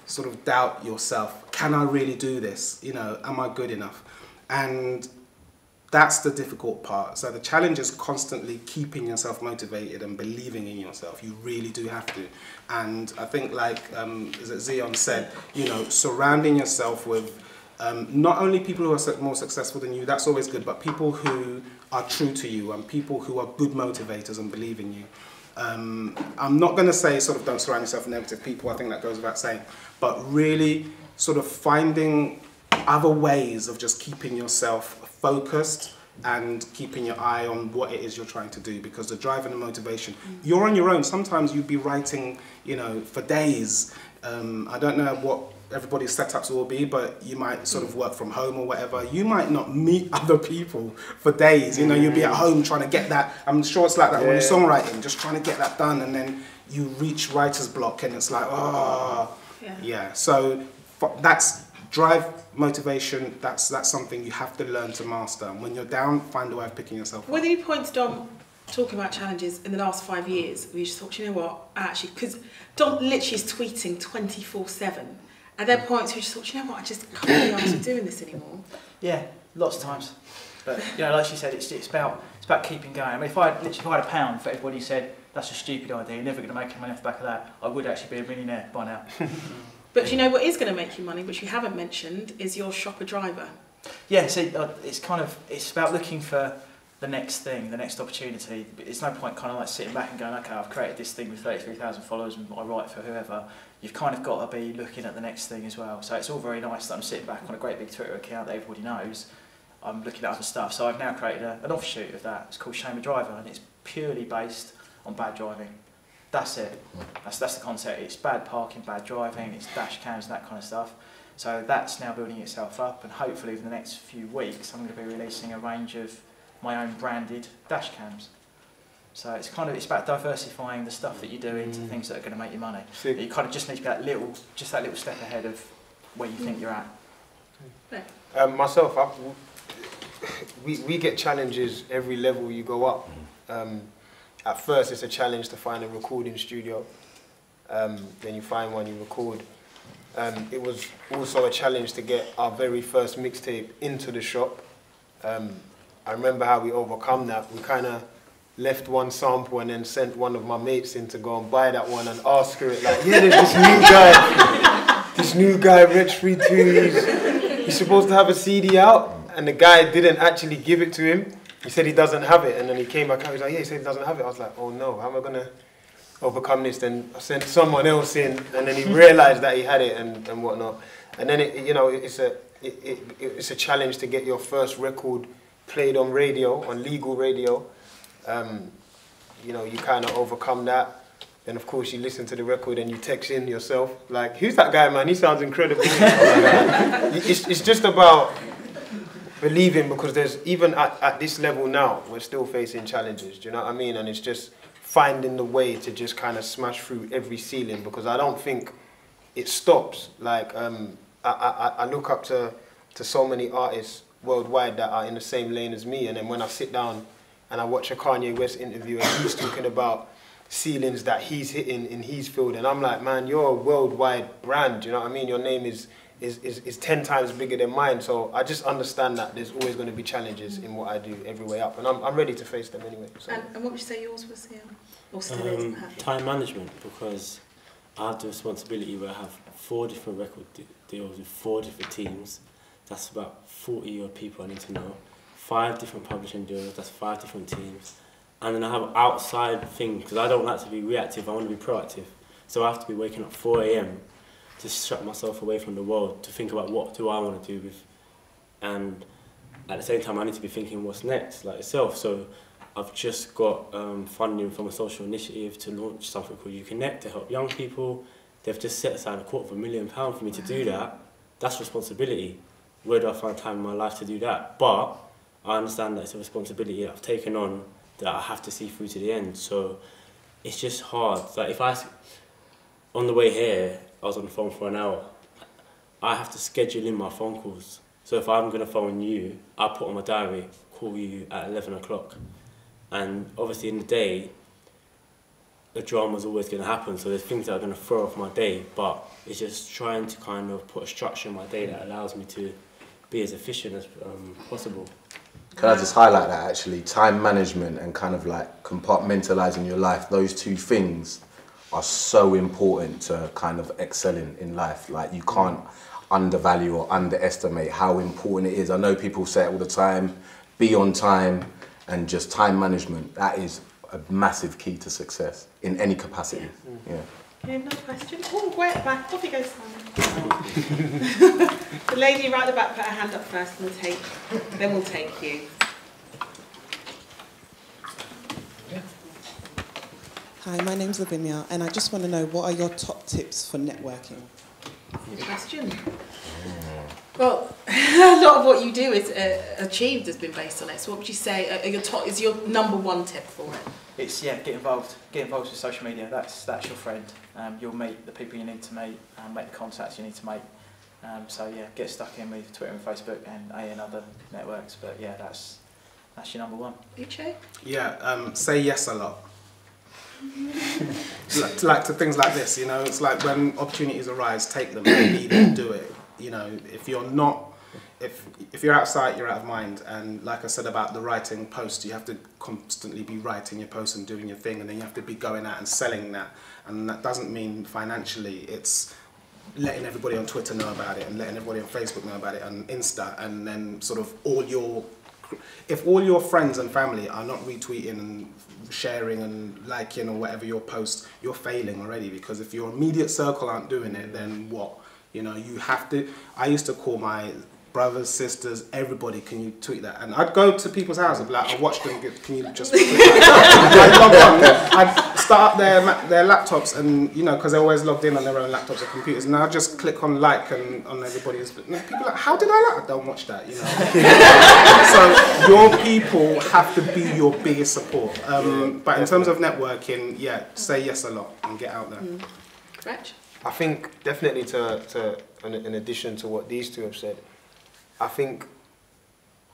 sort of doubt yourself. Can I really do this? You know, am I good enough? And that's the difficult part. So the challenge is constantly keeping yourself motivated and believing in yourself. You really do have to. And I think, like as Zeon said, you know, surrounding yourself with not only people who are more successful than you, that's always good, but people who are true to you and people who are good motivators and believe in you. I'm not going to say sort of don't surround yourself with negative people, I think that goes without saying, but really sort of finding other ways of just keeping yourself focused and keeping your eye on what it is you're trying to do, because the drive and the motivation, you're on your own. Sometimes you'd be writing, you know, for days. I don't know what everybody's setups will be, but you might sort of work from home or whatever. You might not meet other people for days. You know, you'll be at home trying to get that. I'm sure it's like that when you're songwriting, just trying to get that done, and then you reach writer's block and it's like, oh, yeah. So that's drive, motivation, that's something you have to learn to master. And when you're down, find a way of picking yourself up. Were there any points, Dom, talking about challenges in the last 5 years, where you just thought, you know what, actually, because Dom literally is tweeting 24/7. Are there points where you just thought, you know what, I just can't be asked doing this anymore? Yeah, lots of times. But you know, like she said, it's about keeping going. I mean, if I had a pound for everybody who said that's a stupid idea, you're never going to make any money off the back of that, I would actually be a millionaire by now. But you know what is going to make you money, which you haven't mentioned, is your shopper driver. Yeah, see, it's about looking for the next thing, the next opportunity. It's no point kind of like sitting back and going, okay, I've created this thing with 33,000 followers and I write for whoever. You've kind of got to be looking at the next thing as well. So it's all very nice that I'm sitting back on a great big Twitter account that everybody knows. I'm looking at other stuff. So I've now created an offshoot of that. It's called Shame a Driver, and it's purely based on bad driving. That's it. That's the concept. It's bad parking, bad driving, it's dash cams, that kind of stuff. So that's now building itself up, and hopefully in the next few weeks I'm going to be releasing a range of my own branded dash cams. So it's about diversifying the stuff that you do into things that are going to make you money. You kind of just need to be that little step ahead of where you think you're at. Myself, we get challenges every level you go up. At first it's a challenge to find a recording studio. Then you find one, you record. It was also a challenge to get our very first mixtape into the shop. I remember how we overcome that. We kind of left one sample and then sent one of my mates in to go and buy that one and ask her it like, yeah, there's this new guy, Wretch 32, he's supposed to have a CD out, and the guy didn't actually give it to him. He said he doesn't have it, and then he came back out, he was like, yeah, he said he doesn't have it. I was like, oh no, how am I going to overcome this? Then I sent someone else in, and then he realised that he had it and whatnot. And then, it's a challenge to get your first record played on radio, on legal radio. You kind of overcome that. Then of course you listen to the record and you text in yourself, like, who's that guy, man? He sounds incredible. It's just about believing, because there's, even at this level now, we're still facing challenges, do you know what I mean? And it's just finding the way to just kind of smash through every ceiling, because I don't think it stops. Like, I look up to so many artists worldwide that are in the same lane as me, and then when I sit down and I watch a Kanye West interview and he's talking about ceilings that he's hitting in his field, and I'm like, man, you're a worldwide brand, you know what I mean? Your name is 10 times bigger than mine. So I just understand that there's always going to be challenges in what I do every way up, and I'm ready to face them anyway. So. And what would you say yours was here? Or still is? Time management, because I have the responsibility where I have 4 different record deals with 4 different teams. That's about 40 odd people I need to know. 5 different publishing deals, that's 5 different teams. And then I have outside things, because I don't like to be reactive, I want to be proactive. So I have to be waking up 4 AM to shut myself away from the world, to think about what do I want to do with. And at the same time I need to be thinking what's next, like yourself. So I've just got funding from a social initiative to launch something called You Connect to help young people. They've just set aside £250,000 for me to do that. That's responsibility. Where do I find time in my life to do that? But I understand that it's a responsibility that I've taken on that I have to see through to the end. So it's just hard. Like on the way here, I was on the phone for an hour. I have to schedule in my phone calls. So if I'm going to phone you, I put on my diary, call you at 11 o'clock. And obviously in the day, the drama's always going to happen, so there's things that are going to throw off my day, but it's just trying to kind of put a structure in my day that allows me to be as efficient as possible. Can I just highlight that actually? Time management and kind of like compartmentalizing your life, those two things are so important to kind of excelling in life. Like you can't undervalue or underestimate how important it is. I know people say it all the time, be on time, and just time management. That is a massive key to success in any capacity. Yeah. Okay, another question. Oh, way at the back. Off you go, Simon. The lady right at the back put her hand up first, and then we'll take you. Hi, my name's Lavinia, and I just want to know, what are your top tips for networking? Good question. Well, a lot of what you do is achieved has been based on it. So what would you say is your number one tip for it? It's, get involved. Get involved with social media. That's your friend. You'll meet the people you need to meet, make the contacts you need to make. Get stuck in with Twitter and Facebook and other networks. But yeah, that's your number one. Uche? Yeah, say yes a lot. like to things like this, you know, it's like when opportunities arise, take them, lead and do it. You know, if you're not, if you're out of sight, you're out of mind. And like I said about the writing post, you have to constantly be writing your post and doing your thing, and then you have to be going out and selling that. And that doesn't mean financially, it's letting everybody on Twitter know about it and letting everybody on Facebook know about it and Insta, and then sort of if all your friends and family are not retweeting and sharing and liking or whatever your post, you're failing already, because if your immediate circle aren't doing it, then what? You know, you have to. I used to call my brothers, sisters, everybody, can you tweet that? And I'd go to people's houses and be like, I watched them, can you just tweet that? I'd start up their laptops, and you know, because they're always logged in on their own laptops or computers, and I'd just click on like and on everybody's. People are like, how did I like? I don't watch that, you know. So your people have to be your biggest support. But in terms of networking, yeah, say yes a lot and get out there. Wretch? I think definitely in addition to what these two have said, I think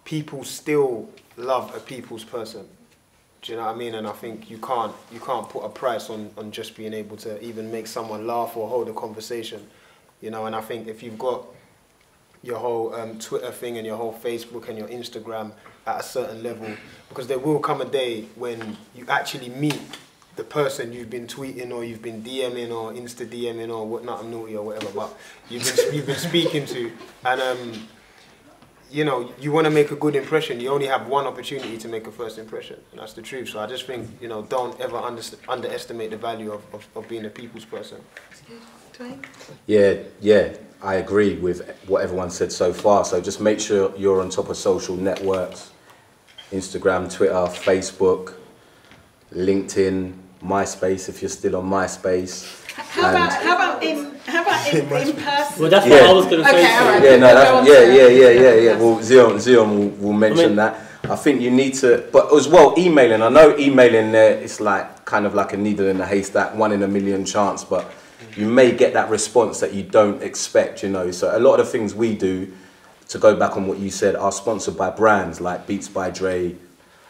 people still love a people's person. Do you know what I mean? And I think you can't put a price on just being able to even make someone laugh or hold a conversation. You know, and I think if you've got your whole Twitter thing and your whole Facebook and your Instagram at a certain level, because there will come a day when you actually meet the person you've been tweeting or you've been DMing or Insta DMing or whatnot, I'm naughty or whatever, but you've been speaking to, and you know, you want to make a good impression. You only have one opportunity to make a first impression, and that's the truth. So I just think, you know, don't ever underestimate the value of being a people's person. Duane? Yeah, I agree with what everyone said so far. So just make sure you're on top of social networks, Instagram, Twitter, Facebook, LinkedIn, MySpace if you're still on MySpace. How about in person? Well, that's what I was going to say. Okay, all right. Yeah. Well, Zeon will mention that. I think you need to, but as well, emailing. I know emailing there, it's like kind of like a needle in a haystack, 1 in a million chance, but you may get that response that you don't expect, you know. So a lot of the things we do, to go back on what you said, are sponsored by brands like Beats by Dre,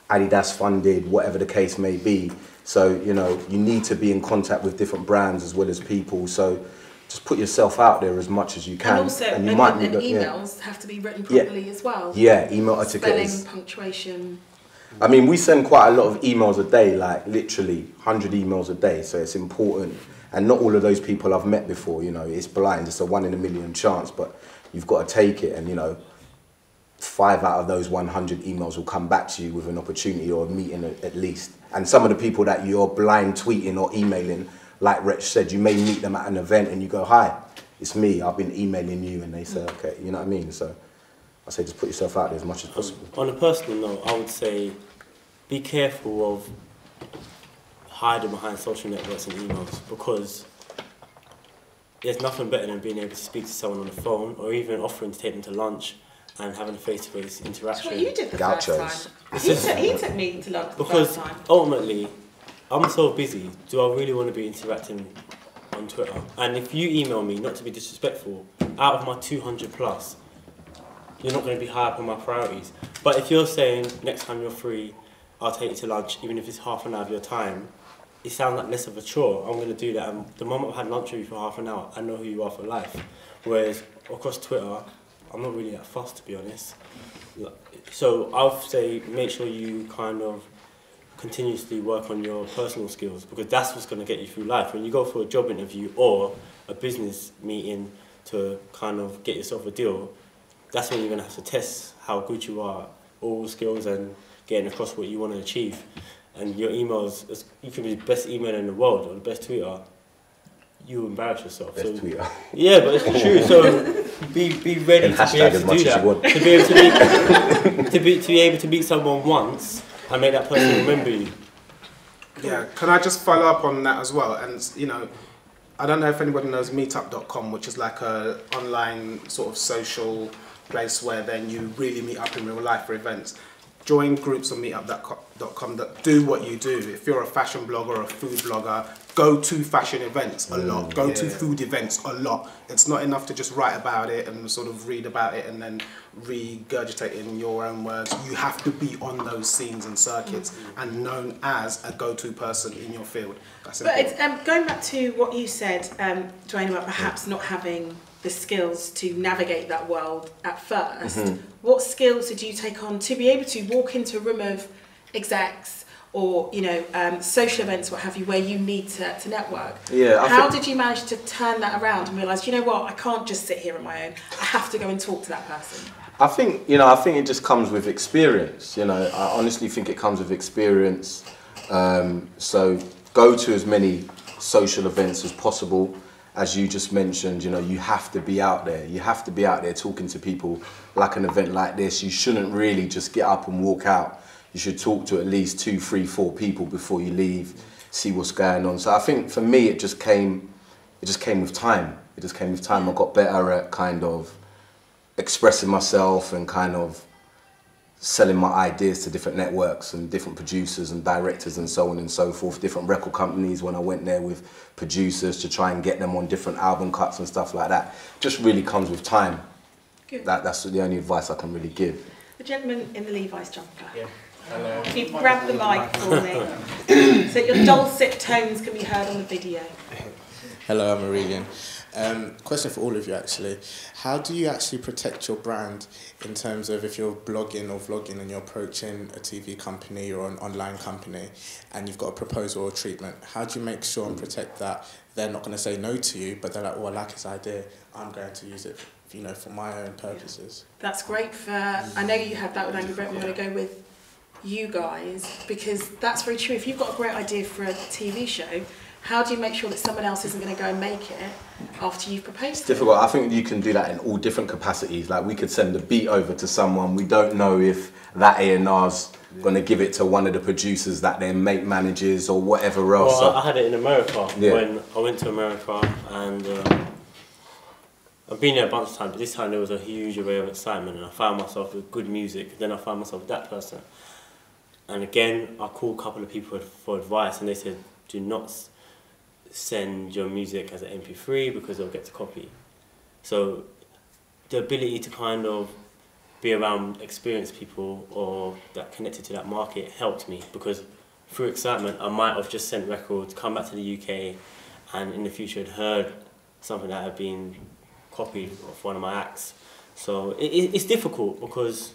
Adidas funded, whatever the case may be. So, you know, you need to be in contact with different brands as well as people. So just put yourself out there as much as you can. And also, and emails have to be written properly as well. Yeah, email etiquette. Spelling, punctuation. I mean, we send quite a lot of emails a day, like literally 100 emails a day. So it's important. And not all of those people I've met before, you know, it's blind. It's a 1 in a million chance, but you've got to take it. And, you know, 5 out of those 100 emails will come back to you with an opportunity or a meeting at least. And some of the people that you're blind tweeting or emailing, like Wretch said, you may meet them at an event and you go, hi, it's me, I've been emailing you, and they say, okay, you know what I mean? So I say just put yourself out there as much as possible. On a personal note, I would say be careful of hiding behind social networks and emails, because there's nothing better than being able to speak to someone on the phone or even offering to take them to lunch and having a face-to-face interaction. That's what you did the first time. He took me to lunch the first time. Because ultimately, I'm so busy, do I really want to be interacting on Twitter? And if you email me, not to be disrespectful, out of my 200 plus, you're not going to be high up on my priorities. But if you're saying, next time you're free, I'll take you to lunch, even if it's half an hour of your time, it sounds like less of a chore. I'm going to do that. And the moment I've had lunch with you for half an hour, I know who you are for life. Whereas across Twitter, I'm not really that fussed, to be honest. So I'll say make sure you kind of continuously work on your personal skills, because that's what's going to get you through life. When you go for a job interview or a business meeting to kind of get yourself a deal, that's when you're going to have to test how good you are, all skills and getting across what you want to achieve. And your emails, you can be the best emailer in the world or the best tweeter, you embarrass yourself. Best tweeter. Yeah, but it's true. So be ready to be able to do that. To be able to meet, to be able to meet someone once and make that person remember you. Yeah, can I just follow up on that as well? And you know, I don't know if anybody knows meetup.com, which is like a online sort of social place where then you really meet up in real life for events. Join groups on meetup.com that do what you do. If you're a fashion blogger or a food blogger, go to fashion events a lot. Go to food events a lot. It's not enough to just write about it and sort of read about it and then regurgitate it in your own words. You have to be on those scenes and circuits and known as a go-to person in your field. That's important. But it's, going back to what you said, Duane, about perhaps not having the skills to navigate that world at first. What skills did you take on to be able to walk into a room of execs or, you know, social events, what have you, where you need to network? Yeah. How did you manage to turn that around and realise, you know what, I can't just sit here on my own. I have to go and talk to that person. I think it just comes with experience. You know, I honestly think it comes with experience. So go to as many social events as possible. As you just mentioned, you know, you have to be out there. You have to be out there talking to people. Like an event like this, you shouldn't really just get up and walk out. You should talk to at least 2, 3, 4 people before you leave, see what's going on. So I think for me, it just came with time. It just came with time. I got better at kind of expressing myself and kind of selling my ideas to different networks and different producers and directors and so on and so forth, different record companies when I went there with producers to try and get them on different album cuts and stuff like that. Just really comes with time. Good. That's the only advice I can really give. The gentleman in the Levi's jumper. Yeah. Hello. If you grab the mic for me, so your dulcet tones can be heard on the video. Hello, I'm Aurelian. Question for all of you actually. How do you actually protect your brand in terms of if you're blogging or vlogging and you're approaching a TV company or an online company and you've got a proposal or treatment? How do you make sure and protect that they're not going to say no to you, but they're like, oh, I like his idea, I'm going to use it, you know, for my own purposes? That's great for, I know you had that with Angry Brett, we want to go with you guys, because that's very true. If you've got a great idea for a TV show, how do you make sure that someone else isn't going to go and make it after you've proposed? It's difficult. I think you can do that in all different capacities. Like we could send a beat over to someone. We don't know if that A&R's going to give it to one of the producers that their mate manages or whatever else. Well, I had it in America when I went to America, and I've been there a bunch of times, but this time there was a huge array of excitement and I found myself with good music. Then I found myself with that person. And again, I called a couple of people for advice and they said, do not send your music as an MP3 because they'll get to copy. So the ability to kind of be around experienced people or that connected to that market helped me, because through excitement I might have just sent records, come back to the UK and in the future had heard something that had been copied of one of my acts. So it's difficult because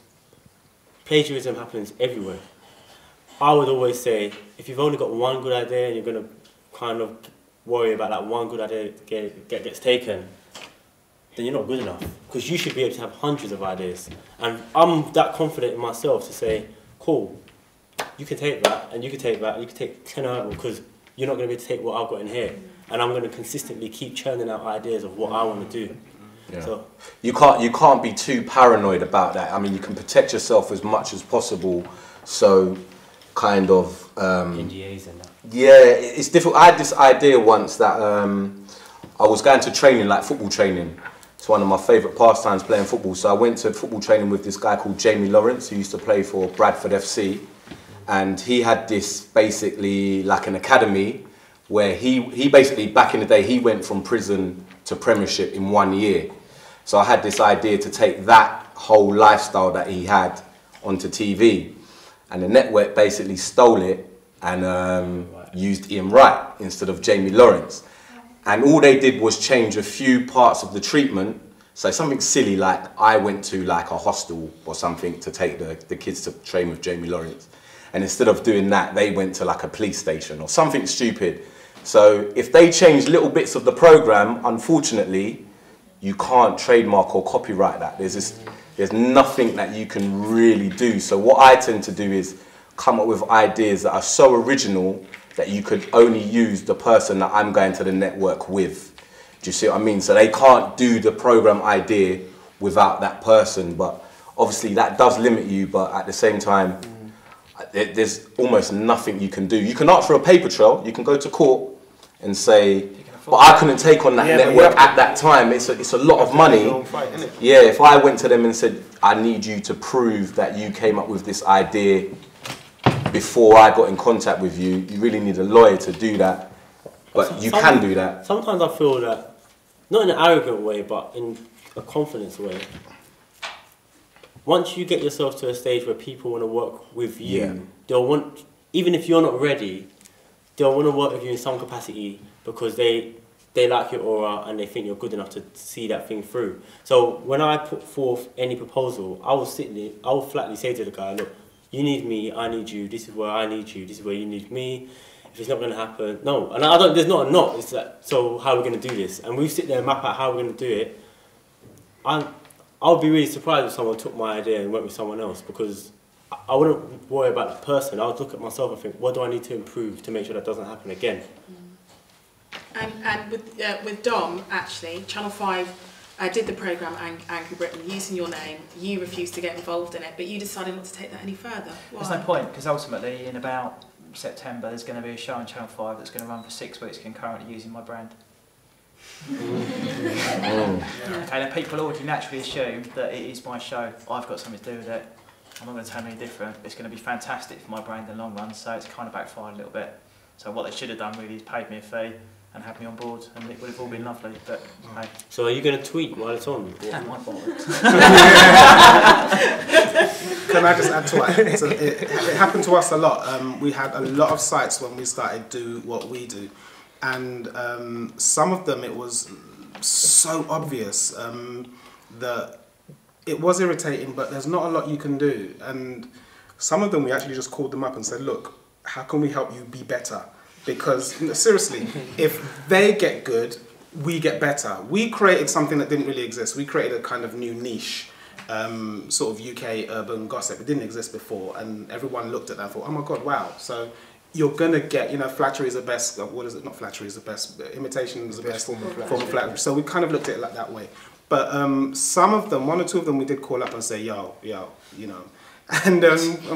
plagiarism happens everywhere. I would always say if you've only got one good idea and you're going to kind of worry about that one good idea gets taken, then you're not good enough, because you should be able to have hundreds of ideas. And I'm that confident in myself to say, cool, you can take that and you can take that and you can take 10 of them, because you're not going to be able to take what I've got in here. And I'm going to consistently keep churning out ideas of what I want to do. Yeah. So you can't be too paranoid about that. I mean, you can protect yourself as much as possible. So kind of NDAs and that. Yeah, it's difficult. I had this idea once that I was going to training, like football training. It's one of my favourite pastimes, playing football. So I went to football training with this guy called Jamie Lawrence, who used to play for Bradford FC. And he had this basically like an academy where he basically, back in the day, he went from prison to Premiership in 1 year. So I had this idea to take that whole lifestyle that he had onto TV. And the network basically stole it and used Ian Wright instead of Jamie Lawrence. And all they did was change a few parts of the treatment So something silly like I went to like a hostel or something to take the kids to train with Jamie Lawrence. And instead of doing that, they went to like a police station or something stupid. So if they change little bits of the program, unfortunately, you can't trademark or copyright that. There's nothing that you can really do. So what I tend to do is come up with ideas that are so original that you could only use the person that I'm going to the network with. Do you see what I mean? So they can't do the program idea without that person. But obviously that does limit you, but at the same time, there's almost nothing you can do. You can ask for a paper trail, you can go to court and say, but I couldn't take on that network at that time. It's a lot of money. Yeah, if I went to them and said, I need you to prove that you came up with this idea before I got in contact with you, you really need a lawyer to do that. But you can do that. Sometimes I feel that, not in an arrogant way, but in a confidence way. Once you get yourself to a stage where people want to work with you, they'll want, even if you're not ready, they'll want to work with you in some capacity because they like your aura and they think you're good enough to see that thing through. So when I put forth any proposal, I will flatly say to the guy, look, you need me, I need you, this is where I need you, this is where you need me. If it's not going to happen, no. And there's not a not, it's like, so how are we going to do this? And we sit there and map out how we're going to do it. I'll be really surprised if someone took my idea and went with someone else, because I wouldn't worry about that person. I would look at myself and think, what do I need to improve to make sure that doesn't happen again? And with Dom, actually, Channel 5 did the programme Angry Britain using your name. You refused to get involved in it, but you decided not to take that any further. Why? There's no point, because ultimately in about September there's going to be a show on Channel 5 that's going to run for 6 weeks concurrently using my brand. And then people already naturally assume that it is my show, I've got something to do with it, I'm not going to tell them any different. It's going to be fantastic for my brand in the long run, so it's kind of backfired a little bit. So what they should have done really is paid me a fee and had me on board, and it would have all been lovely, but hey. So are you going to tweet while it's on? Can I just add to that? So it happened to us a lot. We had a lot of sites when we started do what we do, and some of them it was so obvious that it was irritating, but there's not a lot you can do. And some of them we actually just called them up and said, look, how can we help you be better? Because seriously, if they get good, we get better. We created something that didn't really exist. We created a kind of new niche, sort of UK urban gossip. It didn't exist before, and everyone looked at that and thought, oh my God, wow. So you're gonna get, you know, flattery is the best, what is it, not flattery is the best, imitation is the best form of flattery. So we kind of looked at it like that way. But some of them, 1 or 2 of them, we did call up and say, yo, you know. And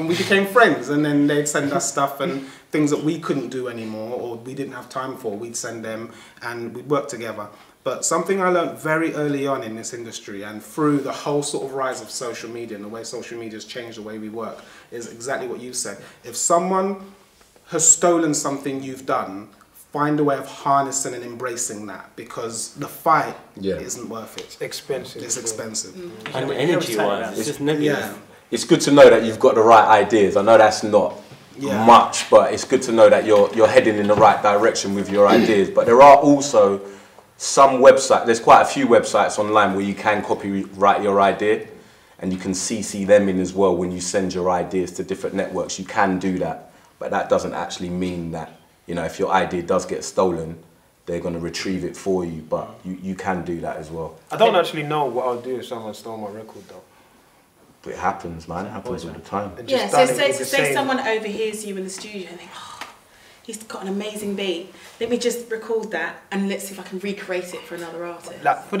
we became friends, and then they'd send us stuff and things that we couldn't do anymore or we didn't have time for, we'd send them and we'd work together. But something I learned very early on in this industry and through the whole sort of rise of social media and the way social media has changed the way we work is exactly what you said. If someone has stolen something you've done, find a way of harnessing and embracing that, because the fight isn't worth it. It's expensive. It's expensive. And energy-wise, it's just negative. It's good to know that you've got the right ideas. I know that's not much, but it's good to know that you're heading in the right direction with your ideas. But there are also some websites, there's quite a few websites online where you can copyright your idea, and you can CC them in as well when you send your ideas to different networks. You can do that, but that doesn't actually mean that, you know, if your idea does get stolen, they're going to retrieve it for you, but you can do that as well. I don't actually know what I'll do if someone stole my record though. But it happens, man. It happens all the time. Yeah, so say someone overhears you in the studio and think, oh, he's got an amazing beat. Let me just record that and let's see if I can recreate it for another artist. Like, for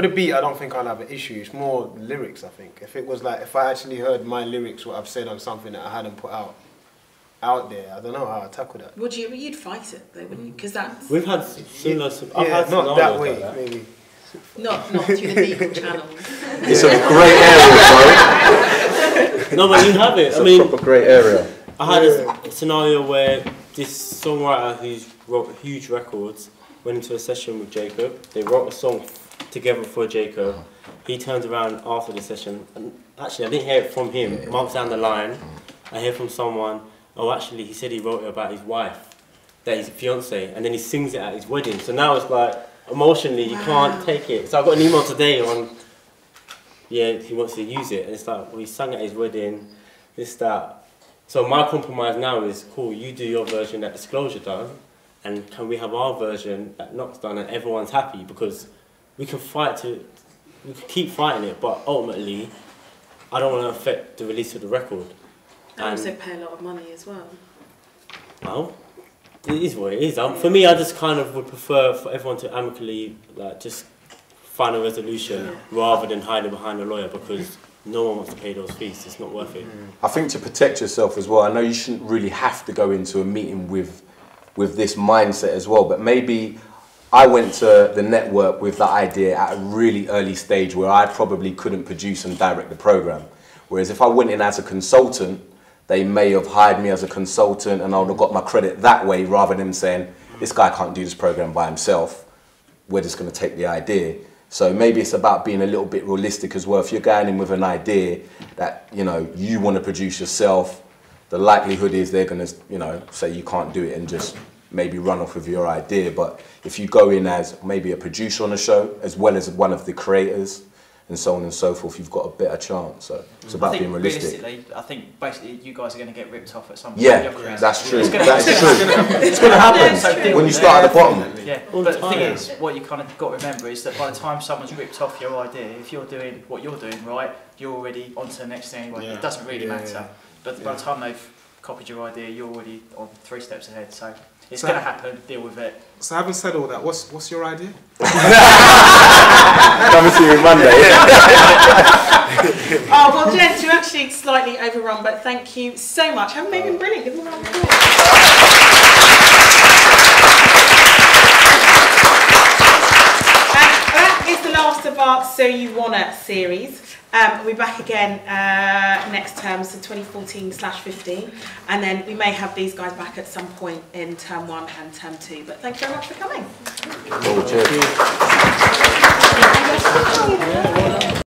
the beat, I don't think I'll have an issue. It's more lyrics, I think. If it was like, if I actually heard my lyrics, what I've said on something that I hadn't put out there, I don't know how I'd tackle that. You'd fight it though, wouldn't you? Because that's... We've had similar... not that way, maybe. Not through the legal channels. It's a great area, bro. No, but you have it. It's a proper great area. I had a scenario where this songwriter who's wrote huge records went into a session with Jacob. They wrote a song together for Jacob. He turned around after the session, and actually I didn't hear it from him. Months down the line, I hear from someone, oh actually he said he wrote it about his wife, that he's a fiance, and then he sings it at his wedding. So now it's like, emotionally you can't take it. So I got an email today on, yeah, he wants to use it, and it's like, well, he sang at his wedding, this, that. So my compromise now is, cool, you do your version that Disclosure done, and can we have our version that Knox done, and everyone's happy, because we can we can keep fighting it, but ultimately, I don't want to affect the release of the record. And also pay a lot of money as well. Well, it is what it is. For me, I just kind of would prefer for everyone to amicably, like, just find a resolution rather than hiding behind a lawyer, because no one wants to pay those fees. It's not worth it. I think to protect yourself as well, I know you shouldn't really have to go into a meeting with this mindset as well, but maybe I went to the network with that idea at a really early stage where I probably couldn't produce and direct the program. Whereas if I went in as a consultant, they may have hired me as a consultant and I would have got my credit that way, rather than saying, this guy can't do this program by himself, we're just going to take the idea. So maybe it's about being a little bit realistic as well. If you're going in with an idea that, you know, you want to produce yourself, the likelihood is they're going to, you know, say you can't do it and just maybe run off with your idea. But if you go in as maybe a producer on a show, as well as one of the creators, and so on and so forth, you've got a better chance. So it's about being realistic. Realistically, I think basically you guys are going to get ripped off at some point. Yeah, that's true. It's going to happen. So when you start at the bottom. Yeah, but the thing is, what you kind of got to remember is that by the time someone's ripped off your idea, if you're doing what you're doing right, you're already on to the next thing anyway. It doesn't really matter. But by the time they've copied your idea, you're already on 3 steps ahead. So it's going to happen. Deal with it. So having said all that, what's your idea? Come and see you Monday. Oh, well, gents, you're actually slightly overrun, but thank you so much. Haven't they been brilliant? Give them a round of applause. That is the last of our So You Wanna series. We'll be back again next term, so 2014/15, and then we may have these guys back at some point in term 1 and term 2. But thank you very much for coming. Oh, cheers.